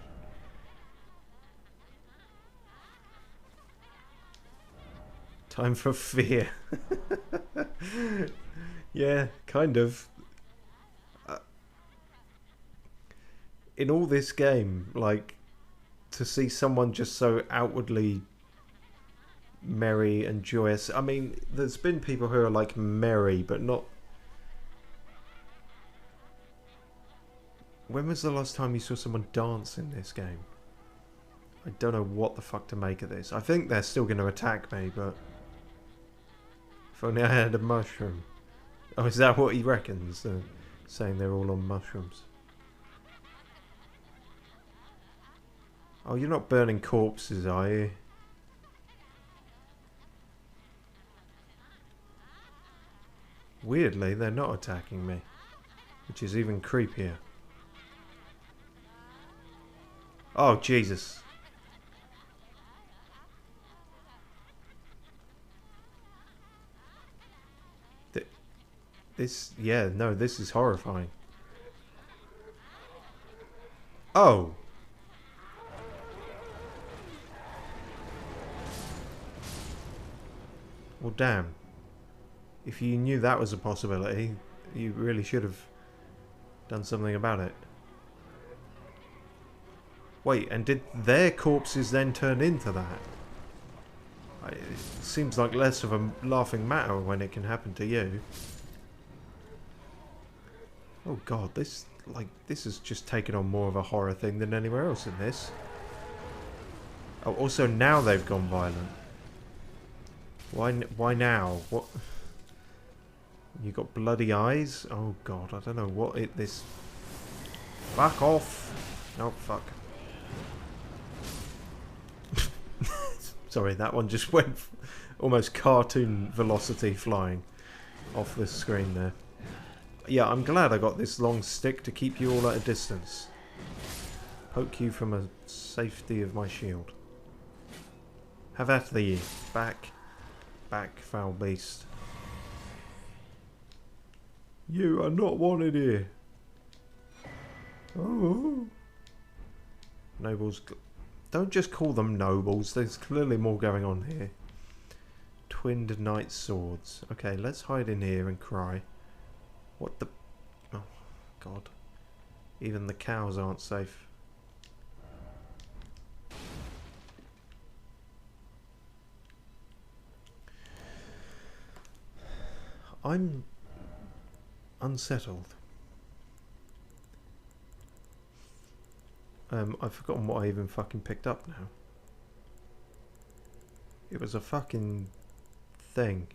Time for fear. Yeah, kind of. In all this game, like, to see someone just so outwardly merry and joyous. I mean, there's been people who are like merry, but not... When was the last time you saw someone dance in this game? I don't know what the fuck to make of this. I think they're still going to attack me, but... If only I had a mushroom. Oh, is that what he reckons? Saying they're all on mushrooms. Oh, you're not burning corpses, are you? Weirdly, they're not attacking me. Which is even creepier. Oh, Jesus. This, yeah, no, this is horrifying. Oh. Well, damn. If you knew that was a possibility, you really should have done something about it. Wait, and did their corpses then turn into that? It seems like less of a laughing matter when it can happen to you. Oh god, this has just taken on more of a horror thing than anywhere else in this. Oh, also now they've gone violent. Why now? What? You got bloody eyes? Oh god, I don't know what this... Fuck off! No, fuck. Sorry, that one just went almost cartoon velocity flying off the screen there. Yeah, I'm glad I got this long stick to keep you all at a distance. Poke you from a safety of my shield. Have at thee. Back, foul beast. You are not wanted here. Oh. Nobles. Don't just call them nobles. There's clearly more going on here. Twinned knight swords. Okay, let's hide in here and cry. What the... Oh, God. Even the cows aren't safe. I'm unsettled. I've forgotten what I even fucking picked up now. It was a fucking thing.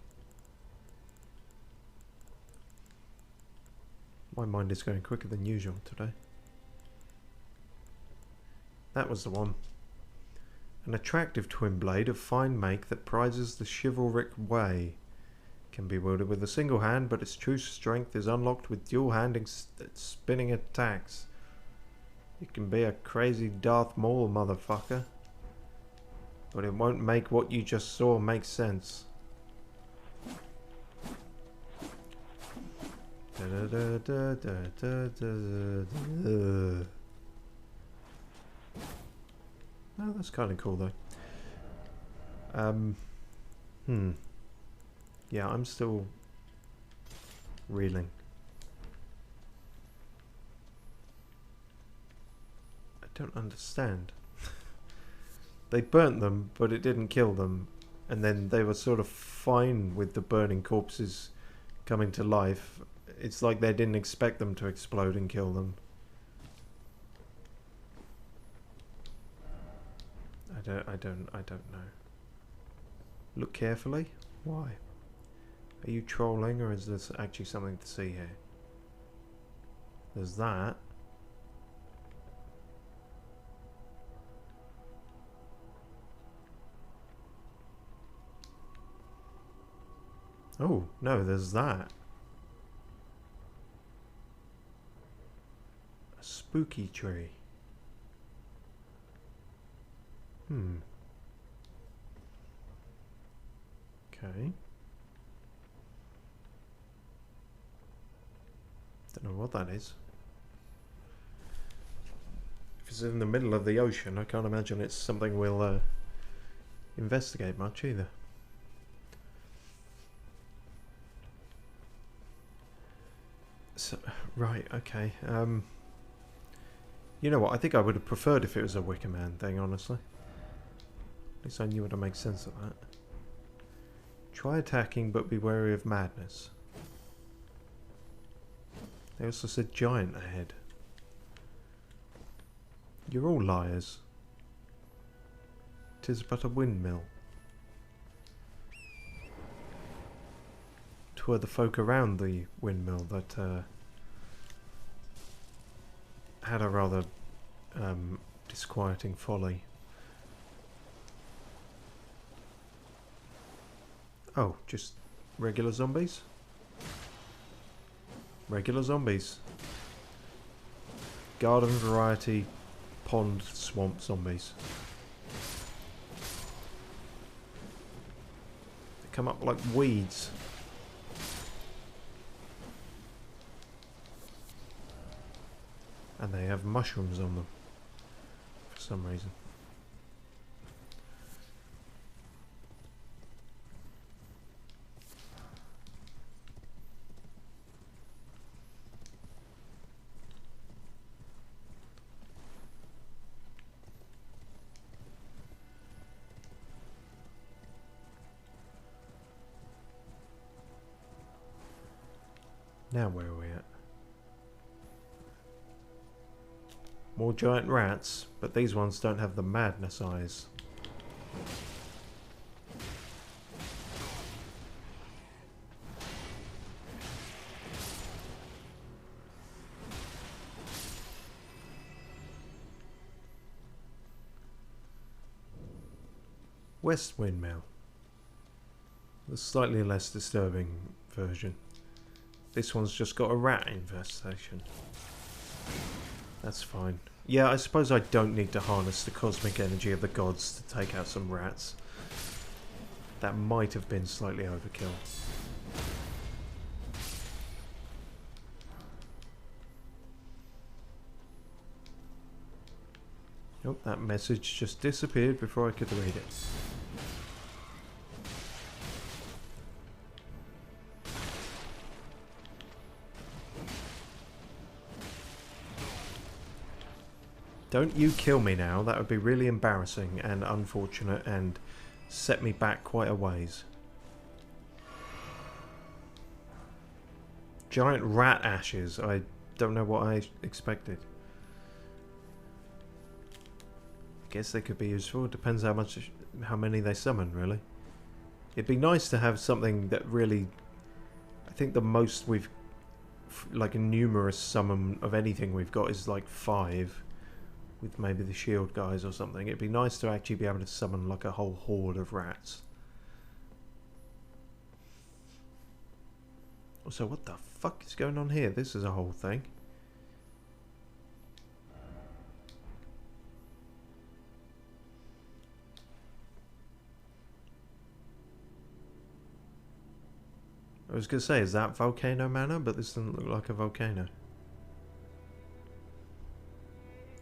My mind is going quicker than usual today. That was the one. An attractive twin blade of fine make that prizes the chivalric way. Can be wielded with a single hand, but its true strength is unlocked with dual-handing spinning attacks. It can be a crazy Darth Maul motherfucker, but it won't make what you just saw make sense. Oh, that's kind of cool though. Yeah, I'm still reeling. I don't understand. They burnt them, but it didn't kill them. And then they were sort of fine with the burning corpses coming to life. It's like they didn't expect them to explode and kill them. I don't know. Look carefully? Why? Are you trolling, or is there actually something to see here? There's that. Oh, no, there's that. A spooky tree. Okay. Don't know what that is. If it's in the middle of the ocean, I can't imagine it's something we'll investigate much either. So, right, okay. You know what? I think I would have preferred if it was a Wicker Man thing, honestly. At least I knew how to make sense of that. Try attacking, but be wary of madness. They also said giant ahead. You're all liars. 'Tis but a windmill. 'Twere the folk around the windmill that had a rather disquieting folly. Oh, just regular zombies? Regular zombies. Garden variety pond swamp zombies. They come up like weeds. And they have mushrooms on them for some reason. Now where are we at? More giant rats, but these ones don't have the madness eyes. West Windmill. The slightly less disturbing version. This one's just got a rat infestation. That's fine. Yeah, I suppose I don't need to harness the cosmic energy of the gods to take out some rats. That might have been slightly overkill. Nope, that message just disappeared before I could read it. Don't you kill me now, that would be really embarrassing and unfortunate and set me back quite a ways. Giant rat ashes, I don't know what I expected. Guess they could be useful, depends how many they summon really. It'd be nice to have something that really, I think the most we've, like a numerous summon of anything we've got is like 5. With maybe the shield guys or something. It'd be nice to actually be able to summon like a whole horde of rats. Also, what the fuck is going on here? This is a whole thing. I was going to say, is that volcano manor? But this doesn't look like a volcano.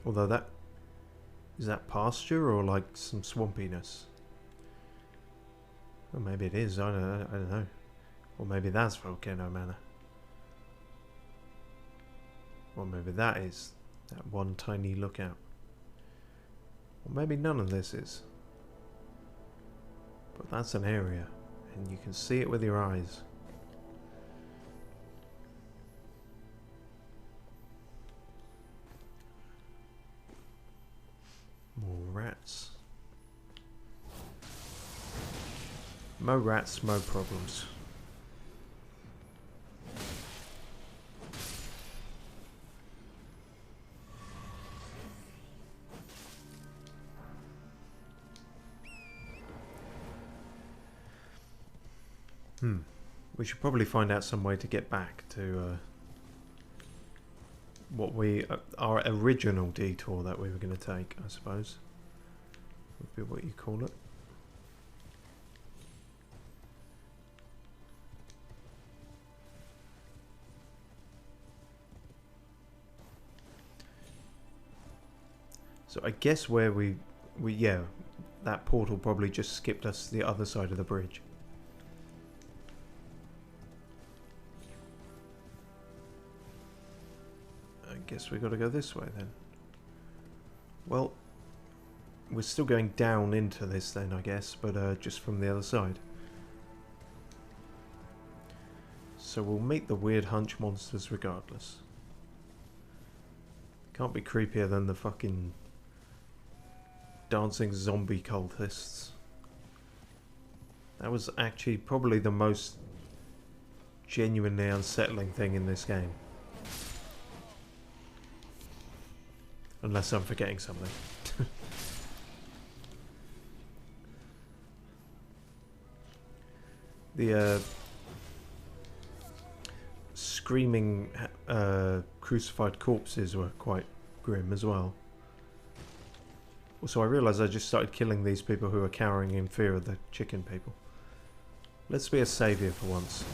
Although that... Is that pasture or like some swampiness? Well, maybe it is. I don't know. Or maybe that's Volcano Manor. Or maybe that is that one tiny lookout. Or maybe none of this is. But that's an area, and you can see it with your eyes. More rats. Mo rats, mo problems. We should probably find out some way to get back to what our original detour that we were going to take, I suppose. Would be what you call it. So I guess where yeah, that portal probably just skipped us to the other side of the bridge. I guess we got to go this way then. Well, we're still going down into this then, I guess, but just from the other side. So we'll meet the weird hunch monsters regardless. Can't be creepier than the fucking dancing zombie cultists. That was actually probably the most genuinely unsettling thing in this game. Unless I'm forgetting something. The screaming crucified corpses were quite grim as well. Also, I realised I just started killing these people who are cowering in fear of the chicken people. Let's be a saviour for once.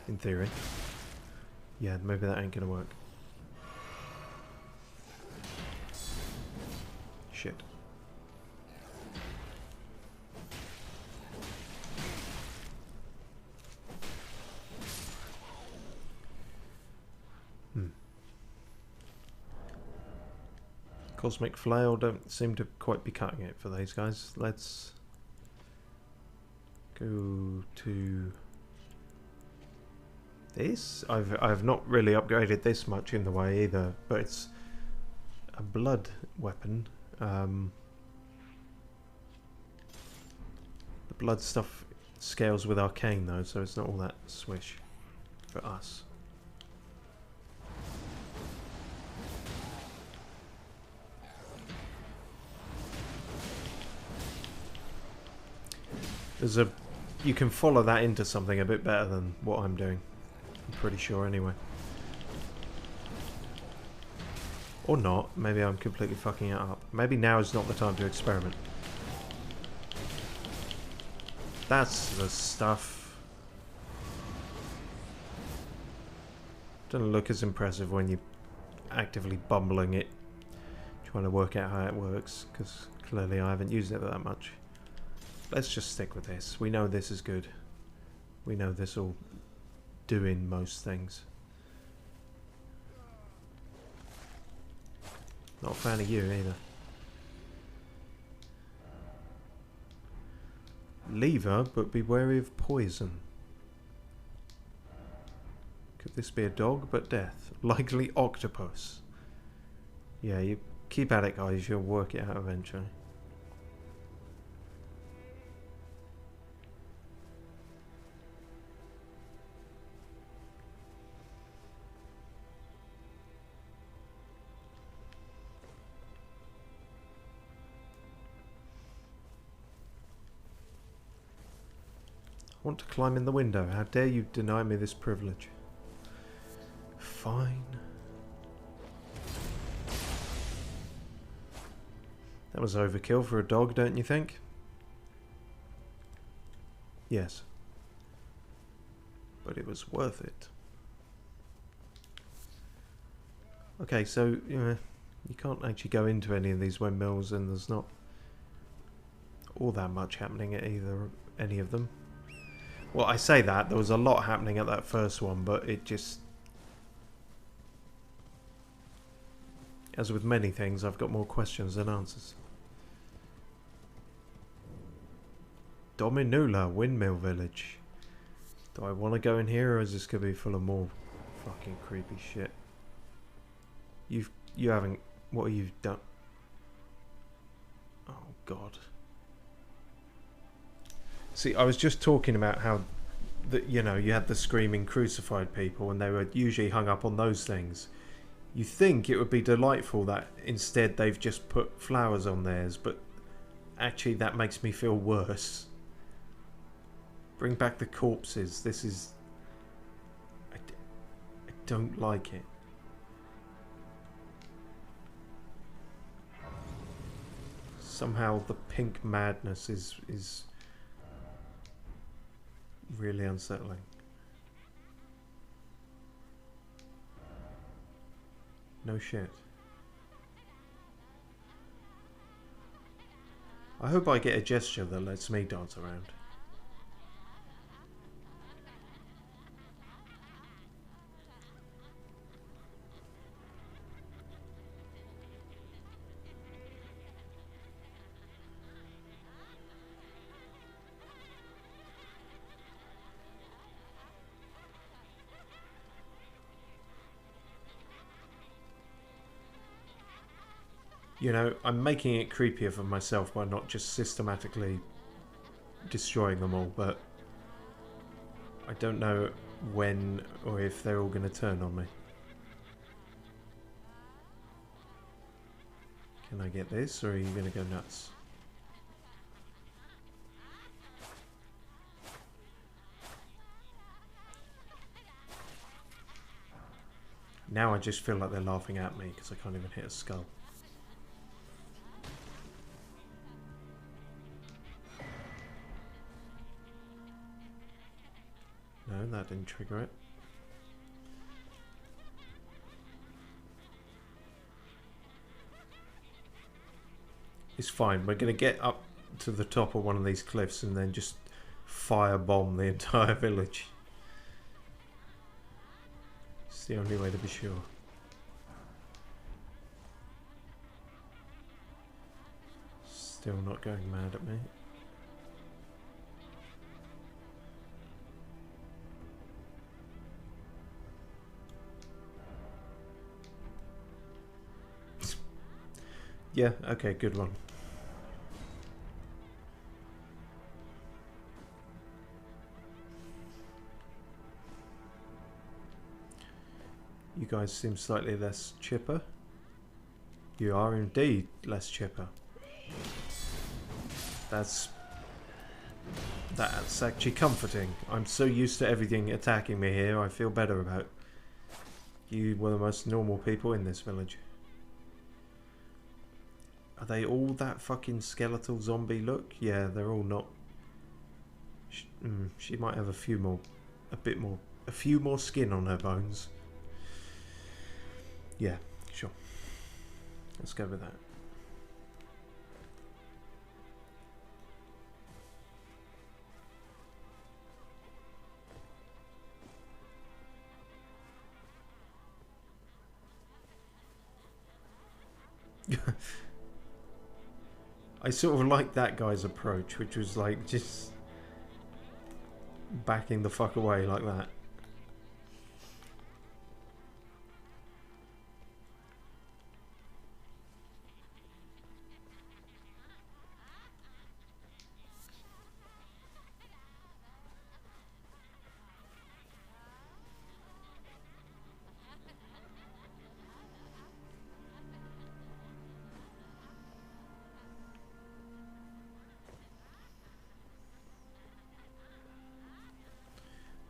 In theory. Yeah, maybe that ain't gonna work. Shit. Cosmic Flail don't seem to quite be cutting it for these guys. Let's go to this. I've not really upgraded this much in the way either, but it's a blood weapon. The blood stuff scales with arcane though, so it's not all that swish for us. You can follow that into something a bit better than what I'm doing. I'm pretty sure anyway. Or not. Maybe I'm completely fucking it up. Maybe now is not the time to experiment. That's the stuff. Doesn't look as impressive when you're actively bumbling it, trying to work out how it works, because clearly I haven't used it that much. Let's just stick with this. We know this is good. We know this will do in most things. Not a fan of you either. Lever, but be wary of poison. Could this be a dog, but death? Likely octopus. Yeah, you keep at it, guys. You'll work it out eventually. I want to climb in the window. How dare you deny me this privilege? Fine. That was overkill for a dog, don't you think? Yes. But it was worth it. Okay, so you can't actually go into any of these windmills, and there's not all that much happening at any of them. Well, I say that, there was a lot happening at that first one, but it just... As with many things, I've got more questions than answers. Dominula, Windmill Village. Do I want to go in here, or is this going to be full of more fucking creepy shit? You haven't... What have you done? Oh, God. See, I was just talking about how, you had the screaming crucified people, and they were usually hung up on those things. You think it would be delightful that instead they've just put flowers on theirs, but actually that makes me feel worse. Bring back the corpses. This is... I don't like it. Somehow the pink madness is really unsettling. No shit. I hope I get a gesture that lets me dance around. You know, I'm making it creepier for myself by not just systematically destroying them all, but I don't know when or if they're all going to turn on me. Can I get this, or are you going to go nuts? Now I just feel like they're laughing at me because I can't even hit a skull. No, that didn't trigger it. It's fine. We're going to get up to the top of one of these cliffs and then just firebomb the entire village. It's the only way to be sure. Still not going mad at me. Yeah, okay, good one. You guys seem slightly less chipper. You are indeed less chipper. That's actually comforting. I'm so used to everything attacking me here, I feel better about. You were the most normal people in this village. Are they all that fucking skeletal zombie look? Yeah, they're all not. She might have a few more skin on her bones. Yeah, sure. Let's go with that. I sort of like that guy's approach, which was like just backing the fuck away like that.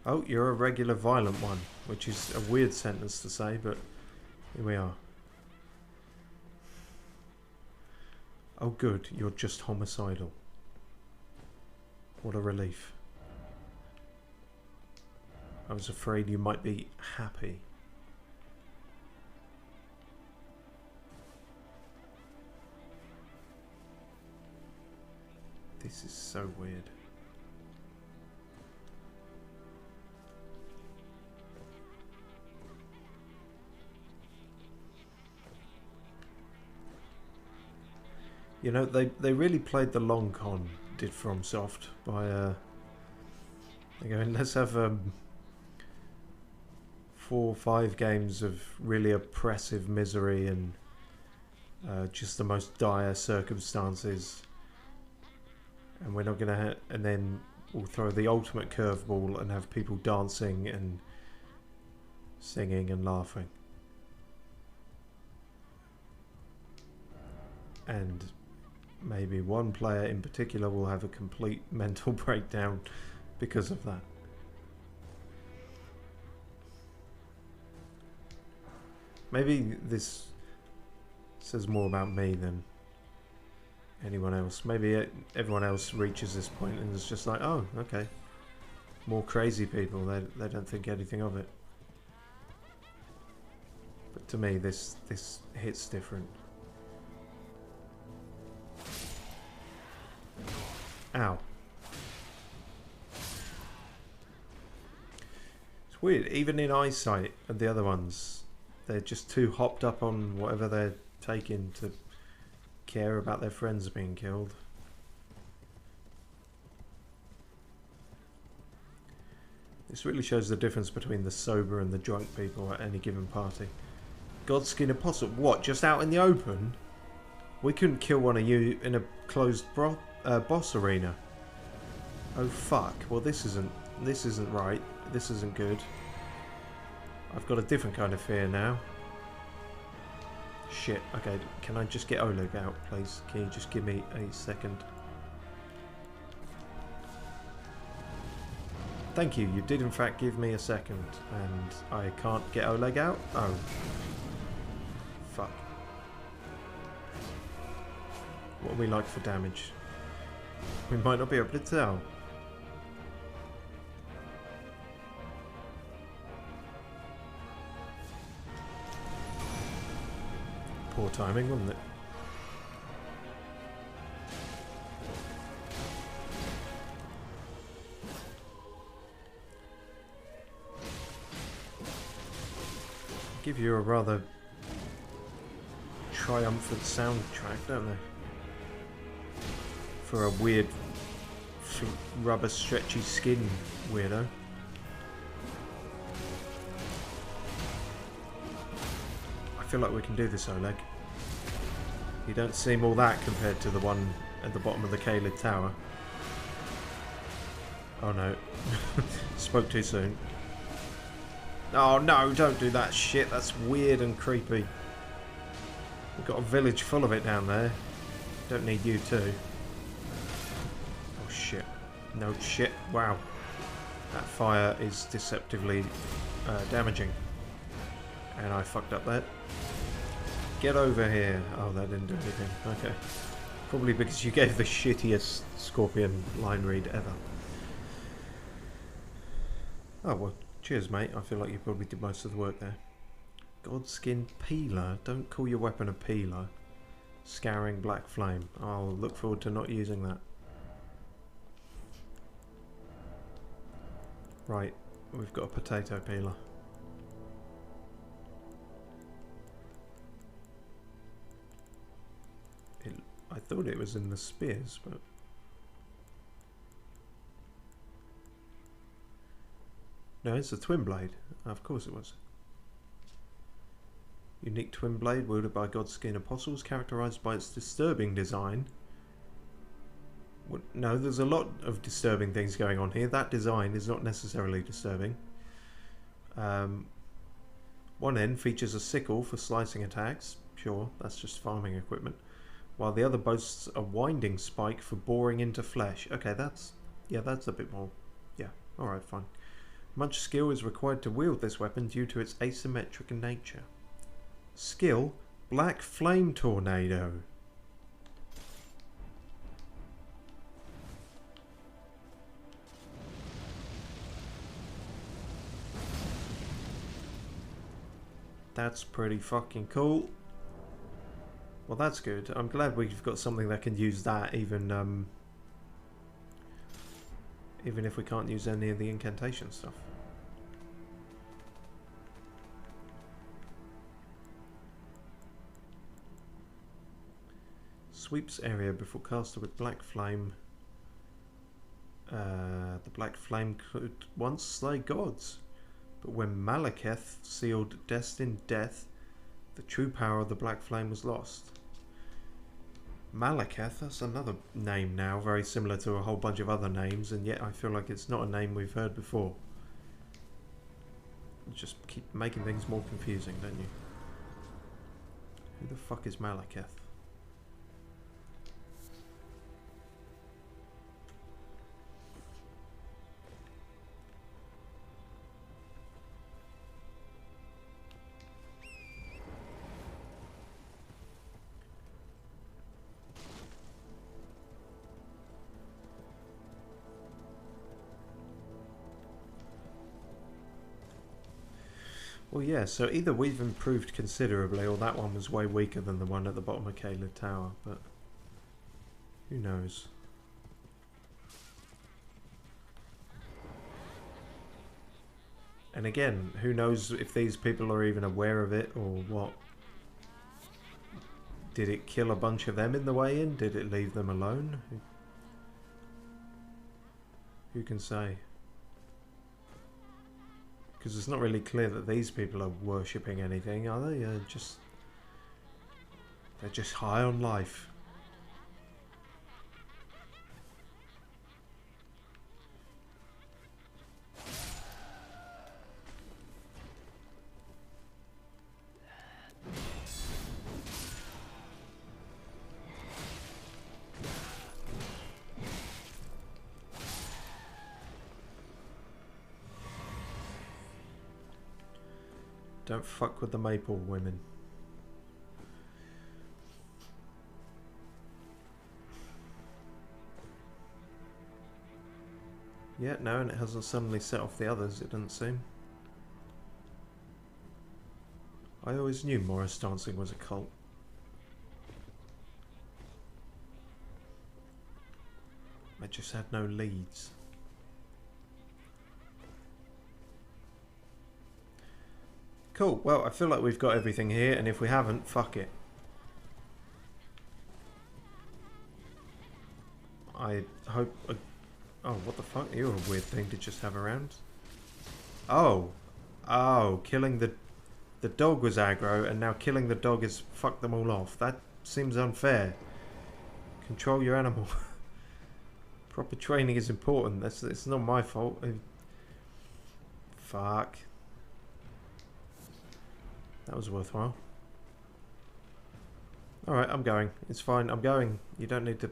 Oh, you're a regular violent one, which is a weird sentence to say, but here we are. Oh good, you're just homicidal. What a relief. I was afraid you might be happy. This is so weird. You know, they really played the long con, did FromSoft, by they're going, let's have 4 or 5 games of really oppressive misery and just the most dire circumstances, and we're not gonna and then we'll throw the ultimate curveball and have people dancing and singing and laughing. And maybe one player in particular will have a complete mental breakdown because of that. Maybe this says more about me than anyone else. Maybe everyone else reaches this point and is just like, oh, okay. More crazy people, they don't think anything of it. But to me, this hits different. Ow. It's weird, even in eyesight and the other ones, they're just too hopped up on whatever they're taking to care about their friends being killed. This really shows the difference between the sober and the drunk people at any given party. Godskin Apostle, what, just out in the open? We couldn't kill one of you in a closed boss arena. Oh fuck, well this isn't right, this isn't good. I've got a different kind of fear now. Shit, okay, can I just get Oleg out, please? Can you just give me a second? Thank you, you did in fact give me a second, and I can't get Oleg out? Oh. Fuck. What are we like for damage? We might not be able to tell. Poor timing, wasn't it? Give you a rather triumphant soundtrack, don't they? For a weird rubber stretchy skin weirdo. I feel like we can do this, Oleg. You don't seem all that compared to the one at the bottom of the Kaled Tower. Oh no. Spoke too soon. Oh no, don't do that shit. That's weird and creepy. We've got a village full of it down there. Don't need you too. Oh shit. No shit. Wow. That fire is deceptively damaging. And I fucked up there. Get over here. Oh, that didn't do anything. Okay. Probably because you gave the shittiest Scorpion line read ever. Oh, well, cheers, mate. I feel like you probably did most of the work there. Godskin Peeler. Don't call your weapon a peeler. Scouring Black Flame. I'll look forward to not using that. Right. We've got a potato peeler. I thought it was in the spears, but... No, it's a twin blade. Of course it was. Unique twin blade wielded by Godskin Apostles, characterized by its disturbing design. No, there's a lot of disturbing things going on here. That design is not necessarily disturbing. One end features a sickle for slicing attacks. Sure, that's just farming equipment. While the other boasts a winding spike for boring into flesh. Okay, that's a bit more... Yeah, alright, fine. Much skill is required to wield this weapon due to its asymmetric nature. Skill, Black Flame Tornado. That's pretty fucking cool. Well, that's good. I'm glad we've got something that can use that even if we can't use any of the incantation stuff. Sweeps area before caster with Black Flame. The Black Flame could once slay gods, but when Malekith sealed destined death, the true power of the Black Flame was lost. Malekith, that's another name now, very similar to a whole bunch of other names, and yet I feel like it's not a name we've heard before. You just keep making things more confusing, don't you? Who the fuck is Malekith? Well, yeah, so either we've improved considerably or that one was way weaker than the one at the bottom of MacLeod Tower, but who knows? And again, who knows if these people are even aware of it or what? Did it kill a bunch of them in the way in? Did it leave them alone? Who can say? Because it's not really clear that these people are worshipping anything, are they? They're just high on life. Don't fuck with the maple women. Yeah, no, and it hasn't suddenly set off the others, it doesn't seem. I always knew Morris dancing was a cult. I just had no leads. Cool, well, I feel like we've got everything here, and if we haven't, fuck it. I hope... oh, what the fuck? You're a weird thing to just have around. Oh. Oh, killing the dog was aggro, and now killing the dog has fucked them all off. That seems unfair. Control your animal. Proper training is important. It's not my fault. Fuck. That was worthwhile. Alright, I'm going. It's fine, I'm going. You don't need to...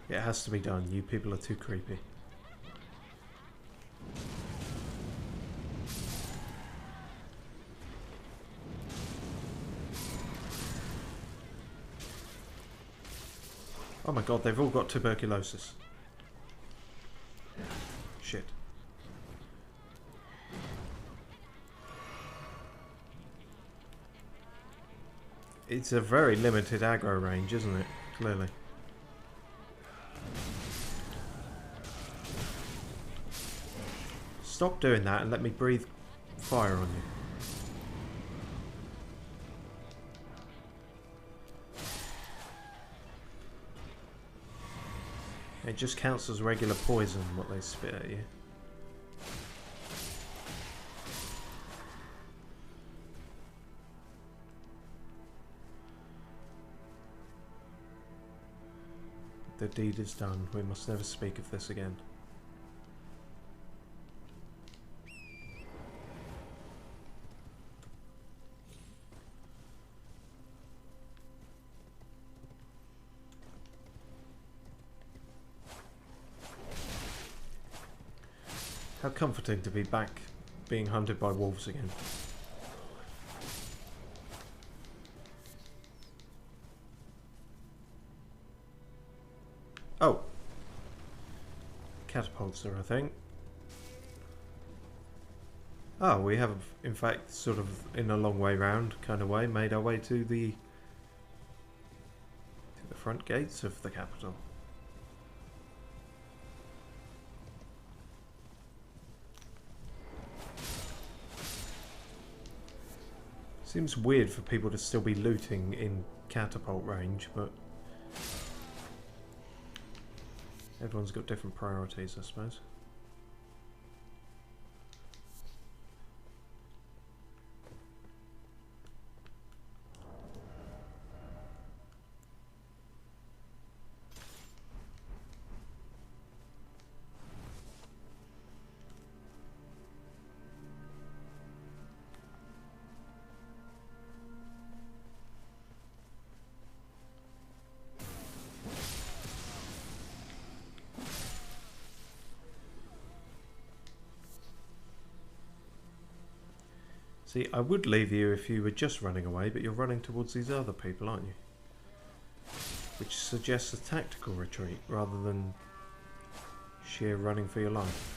It has to be done. You people are too creepy. Oh my god, they've all got tuberculosis. Shit. It's a very limited aggro range, isn't it? Clearly. Stop doing that and let me breathe fire on you. It just counts as regular poison, what they spit at you. The deed is done. We must never speak of this again. How comforting to be back being hunted by wolves again. Oh! Catapults are, I think. Oh, we have, in fact, sort of in a long way round kind of way, made our way to the front gates of the capital. Seems weird for people to still be looting in catapult range, but everyone's got different priorities, I suppose. See, I would leave you if you were just running away, but you're running towards these other people, aren't you? Which suggests a tactical retreat rather than sheer running for your life.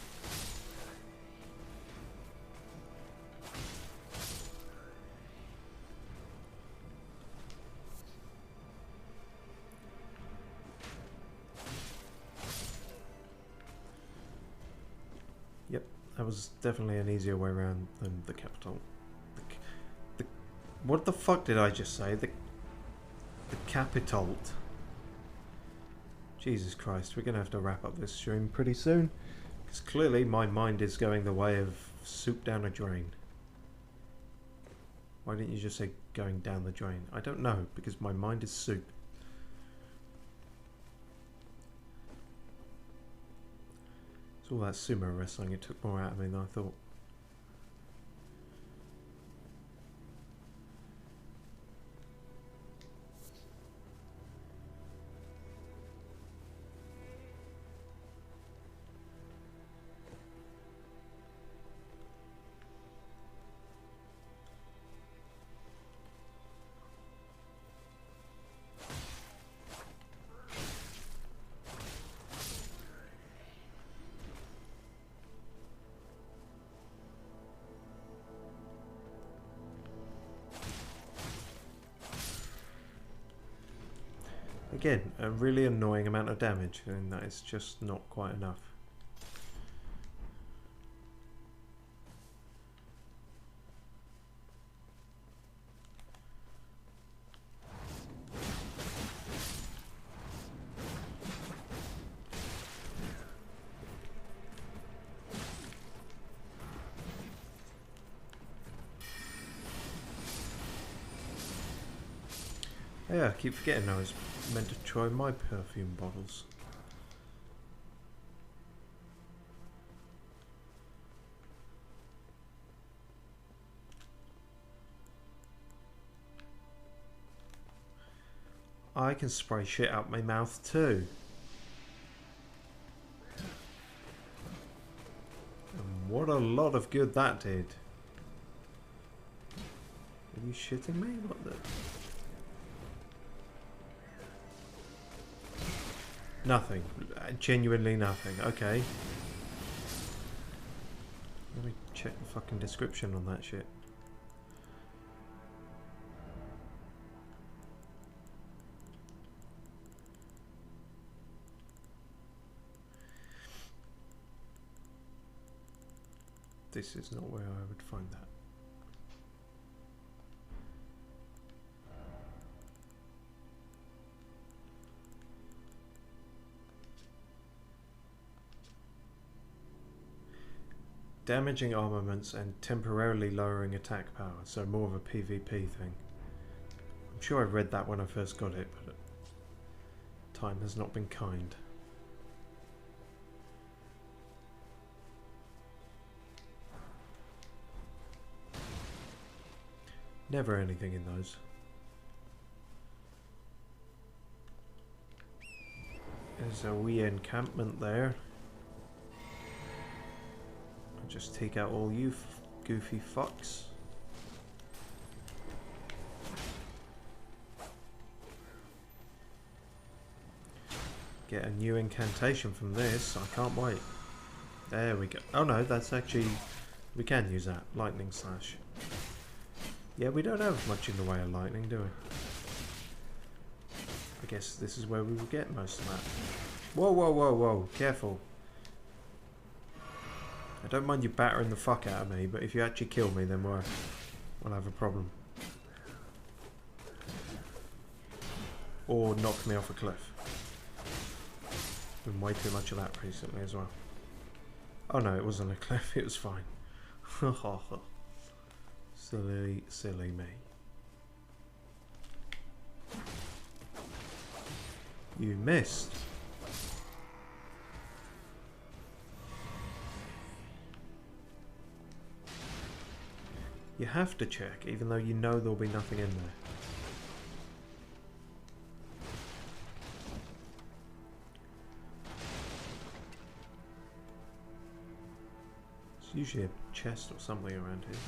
Yep, that was definitely an easier way around than the capital. What the fuck did I just say? The capitalt. Jesus Christ, we're going to have to wrap up this stream pretty soon. Because clearly my mind is going the way of soup down a drain. Why didn't you just say going down the drain? I don't know, because my mind is soup. It's all that sumo wrestling, it took more out of me than I thought. Again, a really annoying amount of damage, and that is just not quite enough. Yeah, I keep forgetting I was meant to try my perfume bottles. I can spray shit out my mouth too. And what a lot of good that did. Are you shitting me? What the... Nothing. Genuinely nothing. Okay. Let me check the fucking description on that shit. This is not where I would find that. Damaging armaments and temporarily lowering attack power, so more of a PvP thing. I'm sure I read that when I first got it, but time has not been kind. Never anything in those. There's a wee encampment there. Just take out all you goofy fucks. Get a new incantation from this. I can't wait. There we go. Oh no, that's actually... We can use that. Lightning slash. Yeah, we don't have much in the way of lightning, do we? I guess this is where we will get most of that. Whoa, whoa, whoa, whoa. Careful. I don't mind you battering the fuck out of me, but if you actually kill me, then we'll have a problem. Or knock me off a cliff. Been way too much of that recently as well. Oh no, it wasn't a cliff, it was fine. Silly, silly me. You missed. You have to check, even though you know there'll be nothing in there. There's usually a chest or something around here.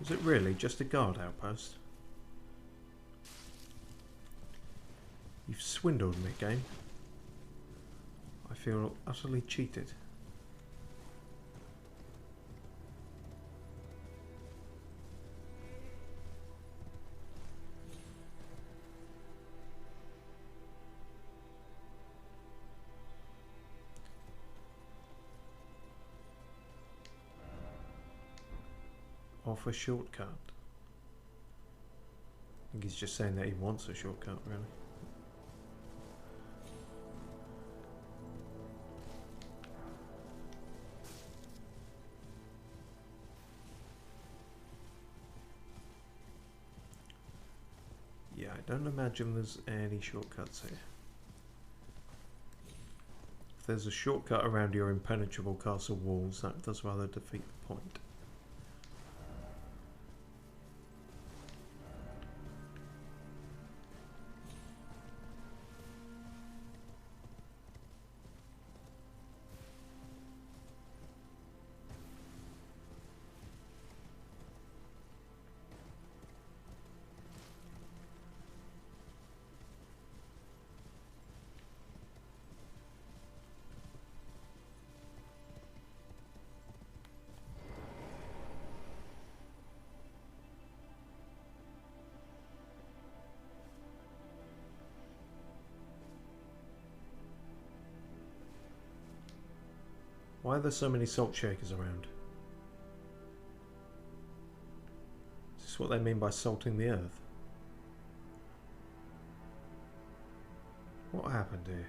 Was it really just a guard outpost? You've swindled me, game. I feel utterly cheated. Off a shortcut. I think he's just saying that he wants a shortcut, really. Yeah, I don't imagine there's any shortcuts here. If there's a shortcut around your impenetrable castle walls, that does rather defeat the point. Why are there so many salt shakers around? Is this what they mean by salting the earth? What happened here?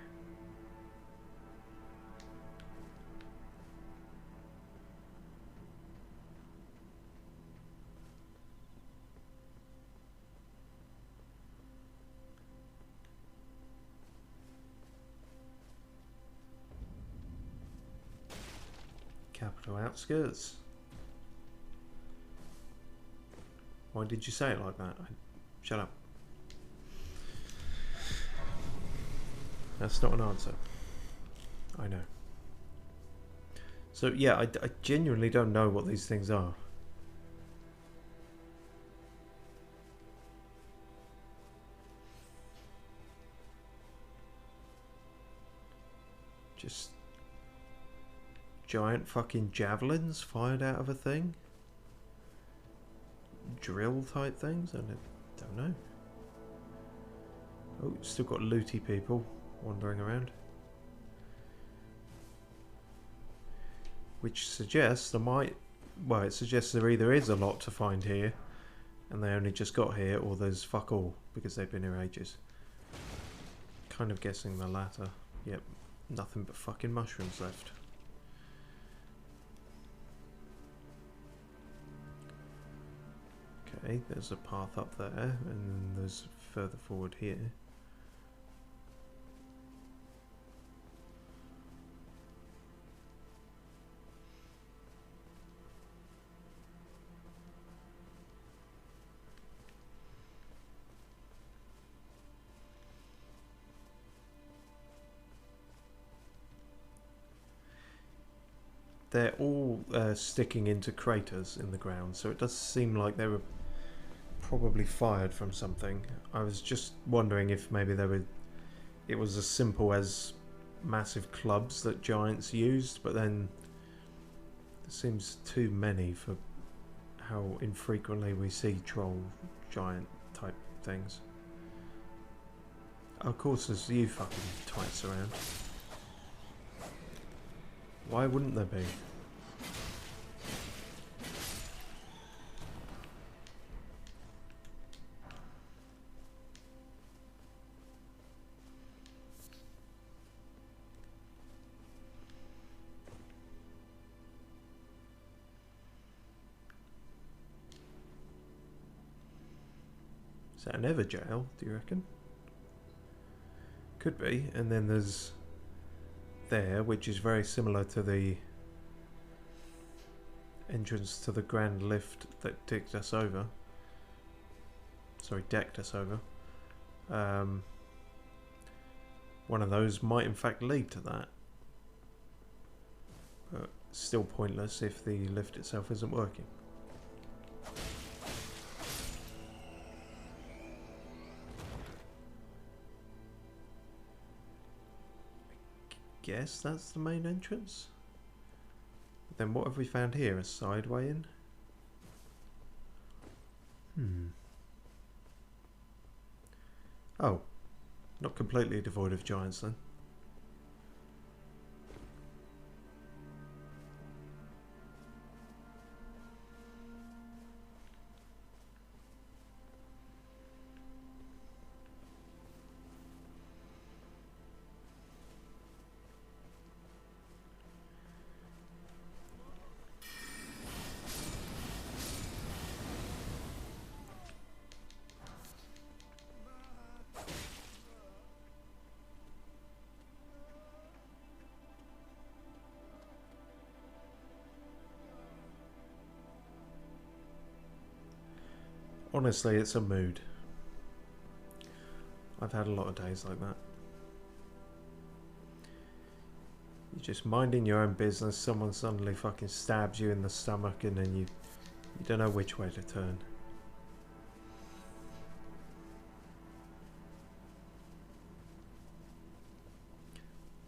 Capital outskirts. Why did you say it like that? Shut up. That's not an answer. I know. So yeah, I genuinely don't know what these things are. Just giant fucking javelins fired out of a thing? Drill type things? I don't know. Oh, still got looty people wandering around. Which suggests there might... Well, it suggests there either is a lot to find here and they only just got here, or there's fuck all because they've been here ages. Kind of guessing the latter. Yep, nothing but fucking mushrooms left. Okay, there's a path up there, and then there's further forward here. They're all sticking into craters in the ground, so it does seem like they were probably fired from something. I was just wondering if maybe it was as simple as massive clubs that giants used, but then there seems too many for how infrequently we see troll giant type things. Of course there's you fucking twats around. Why wouldn't there be? Is that an ever jail, do you reckon? Could be. And then there's there, which is very similar to the entrance to the grand lift that decked us over. One of those might in fact lead to that, but still pointless if the lift itself isn't working. guess that's the main entrance. Then what have we found here? A side way in? Oh. Not completely devoid of giants then. Honestly, it's a mood. I've had a lot of days like that. You're just minding your own business, someone suddenly fucking stabs you in the stomach and then you don't know which way to turn.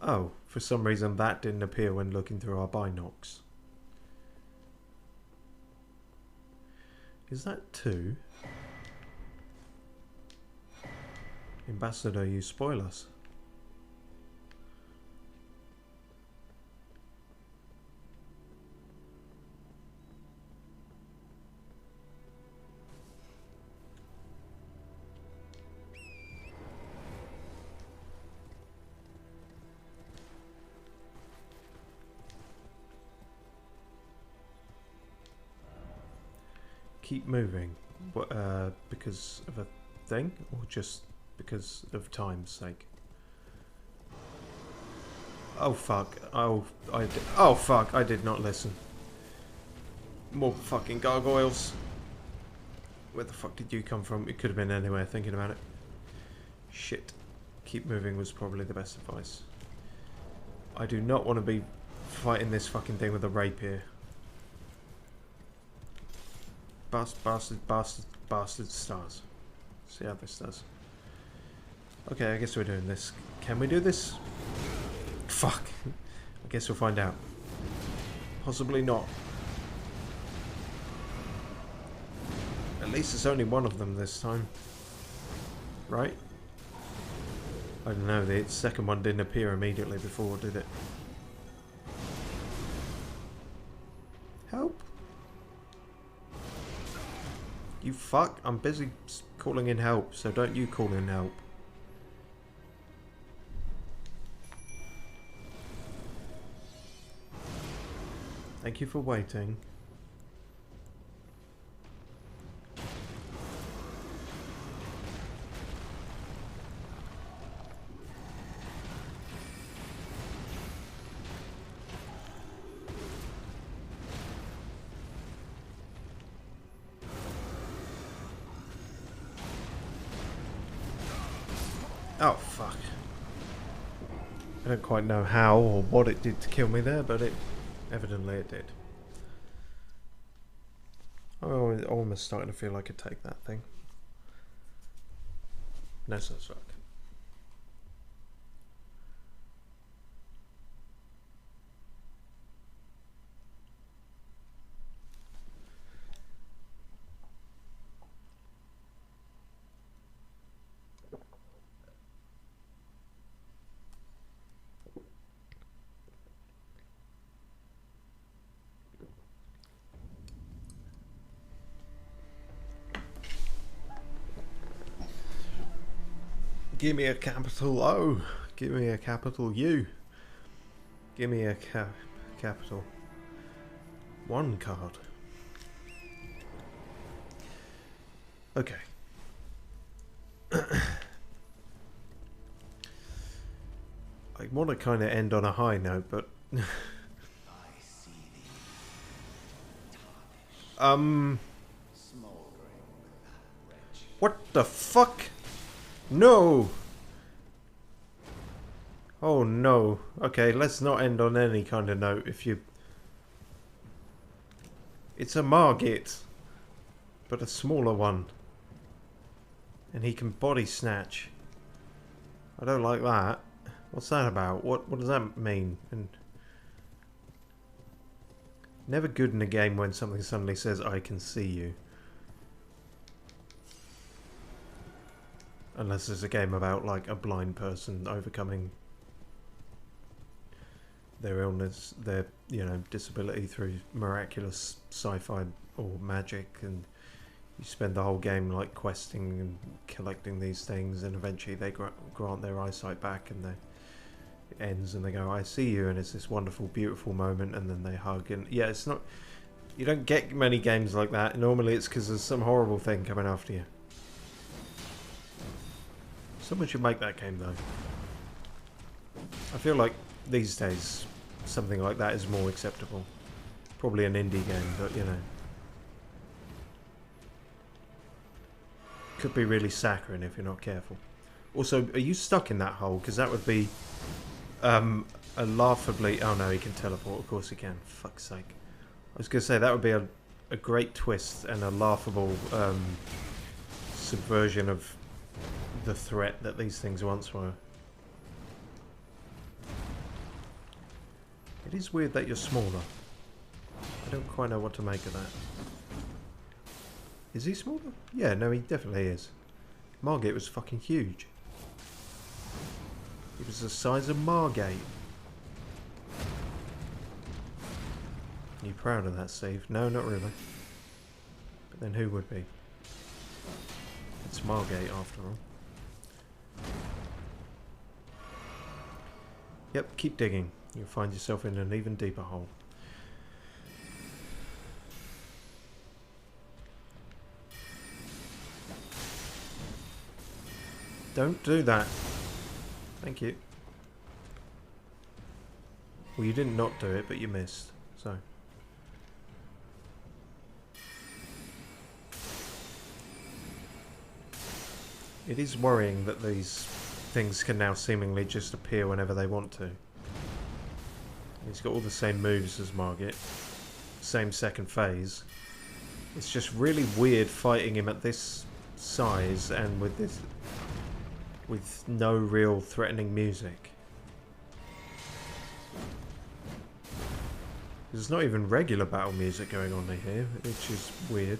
Oh, for some reason that didn't appear when looking through our binocs. Is that 2? Ambassador, you spoil us. Keep moving. What, because of a thing, or just because of time's sake? Oh fuck! Oh fuck! I did not listen. More fucking gargoyles. Where the fuck did you come from? It could have been anywhere. Thinking about it. Shit. Keep moving was probably the best advice. I do not want to be fighting this fucking thing with a rapier. Bastard stars. See how this does. Okay, I guess we're doing this. Can we do this? Fuck. I guess we'll find out. Possibly not. At least it's only one of them this time. Right? I don't know, the second one didn't appear immediately before, did it? Help! You fuck, I'm busy calling in help, so don't you call in help. Thank you for waiting. Oh, fuck. I don't quite know how or what it did to kill me there, but evidently it did. I'm almost starting to feel like I could take that thing. No such luck. Give me a capital O. Give me a capital U. Give me a capital 1 card. Okay. I want to kind of end on a high note, but what the fuck? No! Oh no. Okay, let's not end on any kind of note. It's a Margit, but a smaller one. And he can body snatch. I don't like that. What's that about? What does that mean? And never good in a game when something suddenly says, I can see you. Unless it's a game about, like, a blind person overcoming their illness, their, you know, disability through miraculous sci-fi or magic, and you spend the whole game, like, questing and collecting these things, and eventually they grant their eyesight back, and it ends, and they go, I see you, and it's this wonderful, beautiful moment, and then they hug, and yeah, it's not... You don't get many games like that. Normally it's because there's some horrible thing coming after you. Someone should make that game, though. I feel like these days something like that is more acceptable. Probably an indie game, but you know. Could be really saccharine if you're not careful. Also, are you stuck in that hole? Because that would be a laughably... Oh no, he can teleport. Of course he can. Fuck's sake. I was going to say, that would be a great twist and a laughable subversion of the threat that these things once were. It is weird that you're smaller. I don't quite know what to make of that. Is he smaller? Yeah, no, he definitely is. Margate was fucking huge. He was the size of Margate. Are you proud of that, Steve? No, not really. But then who would be? It's Margate, after all. Yep, keep digging. You'll find yourself in an even deeper hole. Don't do that. Thank you. Well, you didn't not do it, but you missed. So. It is worrying that these things can now seemingly just appear whenever they want to. He's got all the same moves as Margit. Same second phase. It's just really weird fighting him at this size and with this... with no real threatening music. There's not even regular battle music going on here, which is weird.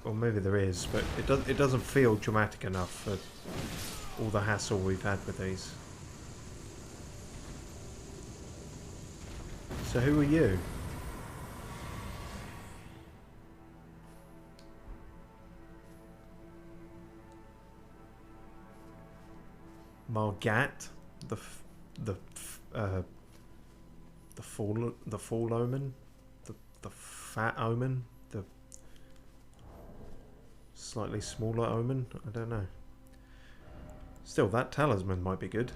Or maybe there is, but it doesn't feel dramatic enough for all the hassle we've had with these. So who are you? Margat, the fall omen, the fat omen, the slightly smaller omen. I don't know. Still, that talisman might be good.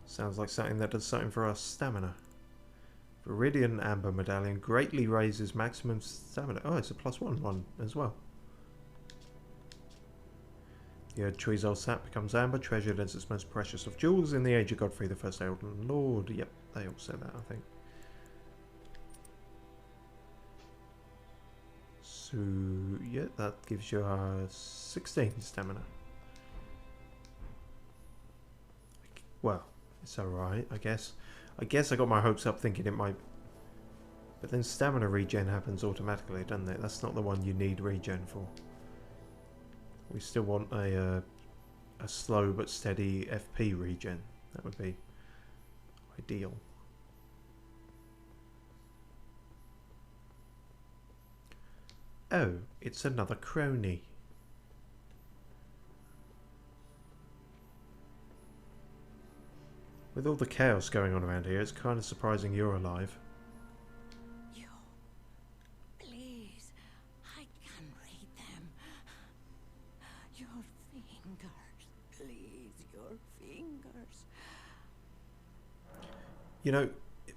Sounds like something that does something for our stamina. Viridian Amber Medallion greatly raises maximum stamina. Oh, it's a +1 one as well. The tree's old sap becomes amber, treasured as its most precious of jewels in the age of Godfrey the First Elden Lord. Yep, they all say that, I think. So, yeah, that gives you 16 stamina. Well, it's alright, I guess. I guess I got my hopes up thinking it might... But then stamina regen happens automatically, doesn't it? That's not the one you need regen for. We still want a slow but steady FP regen. That would be ideal. Oh, it's another crony. With all the chaos going on around here, it's kind of surprising you're alive. You, please, I can read them. Your fingers, please, your fingers. You know,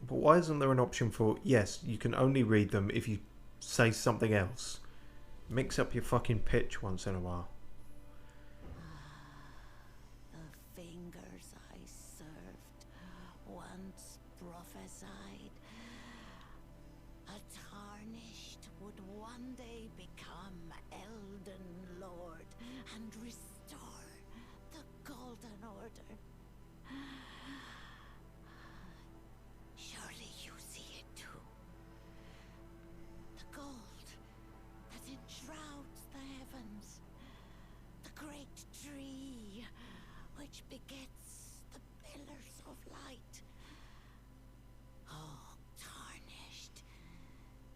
but why isn't there an option for, yes, you can only read them if you say something else? Mix up your fucking pitch once in a while. The fingers I served once prophesied a tarnished would one day become Elden Lord and restore the Golden Order. Surely you see it too. The gold that enshrouds the heavens. The great tree which begets the pillars of light. Oh, tarnished.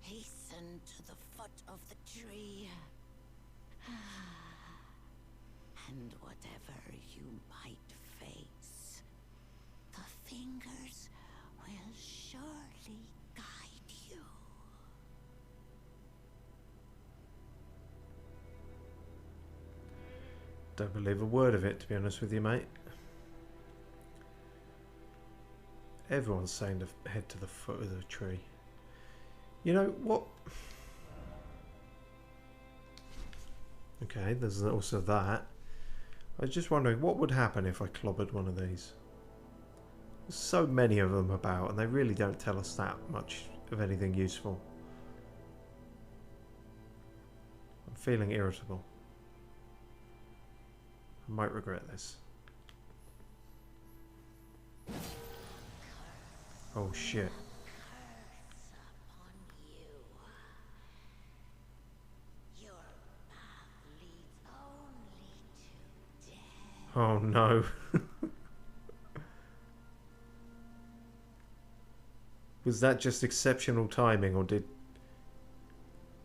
Hasten to the foot of the tree. And whatever you might face, the fingers will surely guide you. Don't believe a word of it, to be honest with you, mate. Everyone's saying to head to the foot of the tree. You know what? Okay, there's also that. I was just wondering what would happen if I clobbered one of these. There's so many of them about, and they really don't tell us that much of anything useful. I'm feeling irritable. I might regret this. Oh shit. Curse upon you. Your path leads only to death. Oh no. Was that just exceptional timing, or did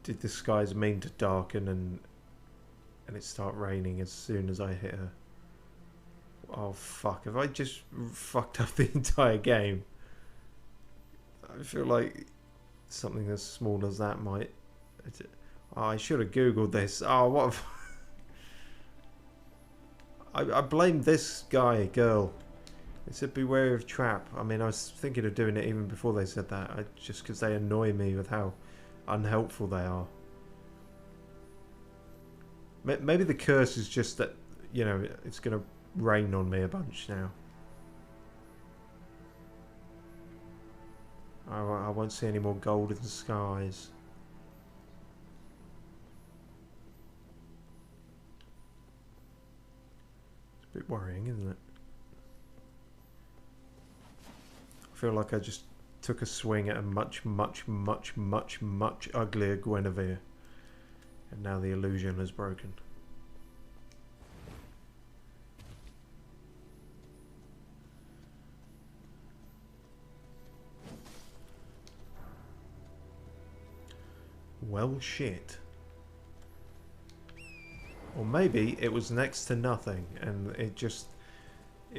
the skies mean to darken and it start raining as soon as I hit her? Oh fuck, have I just fucked up the entire game? I feel like something as small as that might... Oh, I should have googled this. Oh, what I blamed this guy, girl. It said beware of trap. I mean, I was thinking of doing it even before they said that. Just because they annoy me with how unhelpful they are. Maybe the curse is just that, you know, it's going to rain on me a bunch now. I won't see any more golden skies. It's a bit worrying, isn't it? I feel like I just took a swing at a much uglier Guinevere. And now the illusion is broken. Well, shit. Or maybe it was next to nothing and it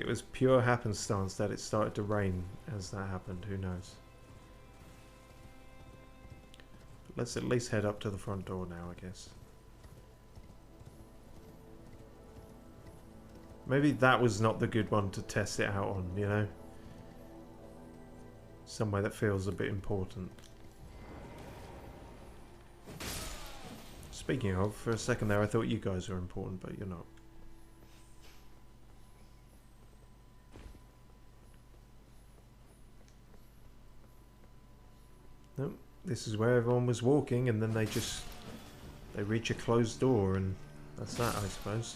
was pure happenstance that it started to rain as that happened. Who knows? But let's at least head up to the front door now, I guess. Maybe that was not the good one to test it out on, you know? Somewhere that feels a bit important. Speaking of, for a second there I thought you guys were important, but you're not. Nope, this is where everyone was walking and then they reach a closed door and that's that, I suppose.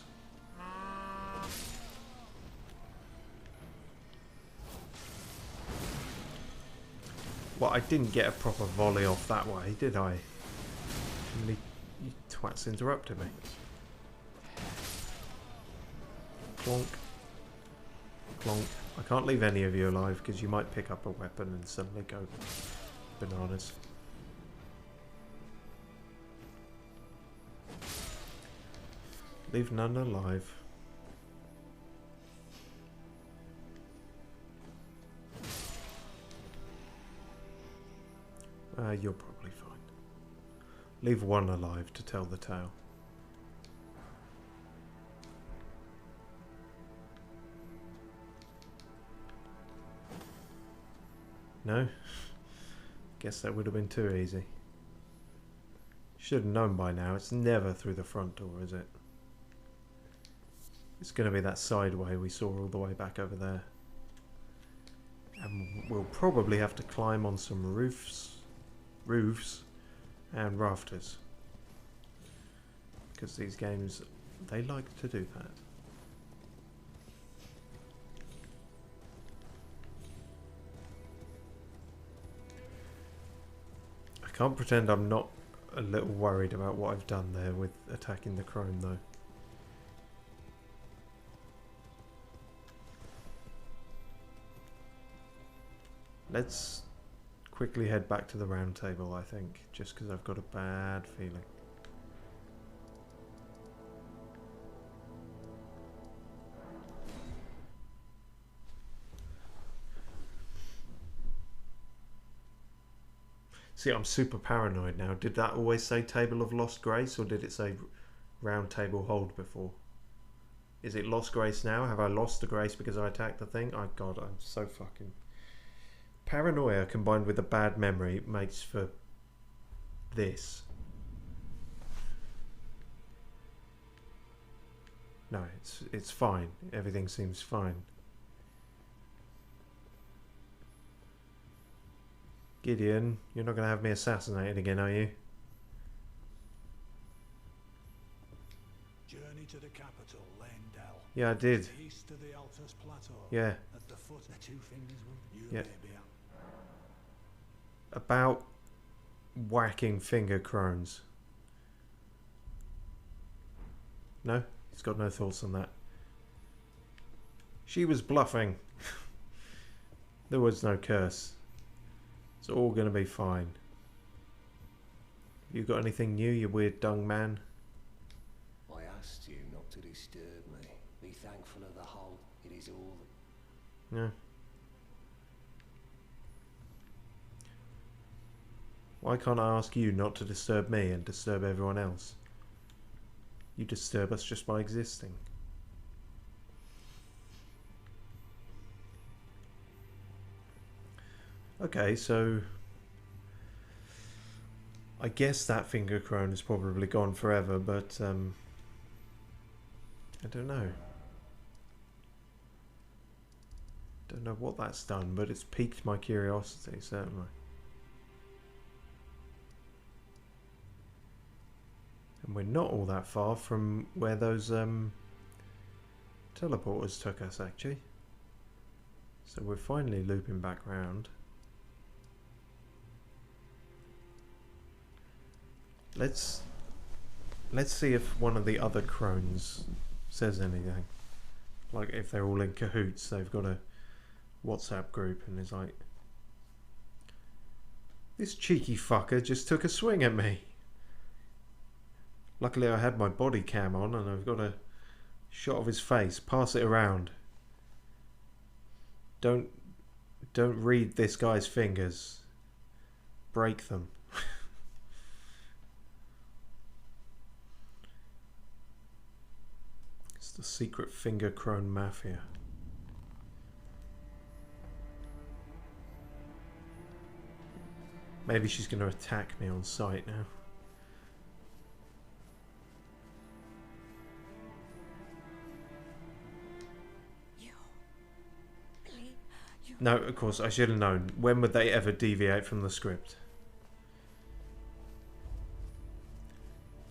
Well, I didn't get a proper volley off that way, did I? You twats interrupted me. Clonk. Clonk. I can't leave any of you alive because you might pick up a weapon and suddenly go bananas. Leave none alive. You're probably fine. Leave one alive to tell the tale. No? Guess that would have been too easy. Should have known by now, it's never through the front door, is it? It's going to be that side way we saw all the way back over there. And we'll probably have to climb on some roofs And rafters. Because these games, they like to do that. I can't pretend I'm not a little worried about what I've done there with attacking the crone though. Let's quickly head back to the round table, I think, just because I've got a bad feeling. See, I'm super paranoid now. Did that always say Table of Lost Grace, or did it say Round Table Hold before? Is it Lost Grace now? Have I lost the grace because I attacked the thing? Oh god, I'm so fucking... Paranoia combined with a bad memory makes for this. No, it's fine. Everything seems fine. Gideon, you're not going to have me assassinated again, are you? Journey to the capital, Lendell. Yeah, I did. East of the Altus Plateau. Yeah. At the foot of Two Fingers Wood. Yeah. Maybe. About whacking finger crones. No? He's got no thoughts on that. She was bluffing. There was no curse. It's all going to be fine. You got anything new, you weird dung man? I asked you not to disturb me. Be thankful of the whole. It is all. No. Why can't I ask you not to disturb me and disturb everyone else? You disturb us just by existing. Okay, so I guess that finger crone is probably gone forever, but I don't know. Don't know what that's done, but it's piqued my curiosity, certainly. And we're not all that far from where those teleporters took us, actually. So we're finally looping back round. Let's see if one of the other crones says anything. Like if they're all in cahoots, they've got a WhatsApp group and is like, this cheeky fucker just took a swing at me. Luckily I had my body cam on and I've got a shot of his face. Pass it around. Don't read this guy's fingers. Break them. It's the secret finger crone mafia. Maybe she's going to attack me on sight now. No, of course, I should have known. When would they ever deviate from the script?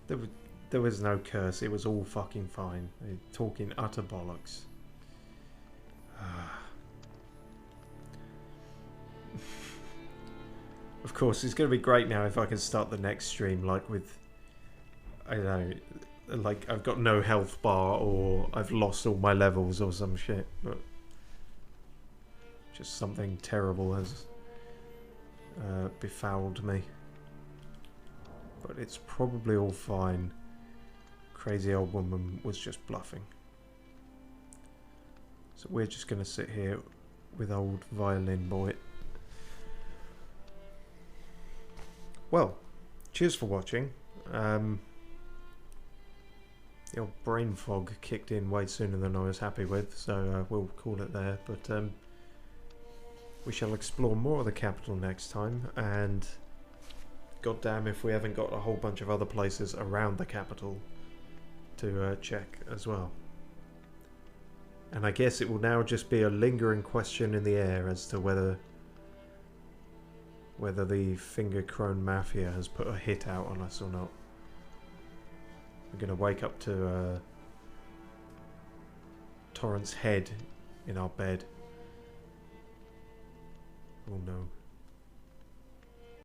There was no curse. It was all fucking fine. They're talking utter bollocks. Of course, it's going to be great now if I can start the next stream like with, I don't know, like I've got no health bar or I've lost all my levels or some shit. But just something terrible has befouled me. But it's probably all fine. Crazy old woman was just bluffing. So we're just going to sit here with old violin boy. Well, cheers for watching. The old brain fog kicked in way sooner than I was happy with, so we'll call it there. But we shall explore more of the capital next time, and goddamn if we haven't got a whole bunch of other places around the capital to check as well. And I guess it will now just be a lingering question in the air as to whether whether the Finger Crone Mafia has put a hit out on us or not. We're going to wake up to Torrent's head in our bed. Oh no.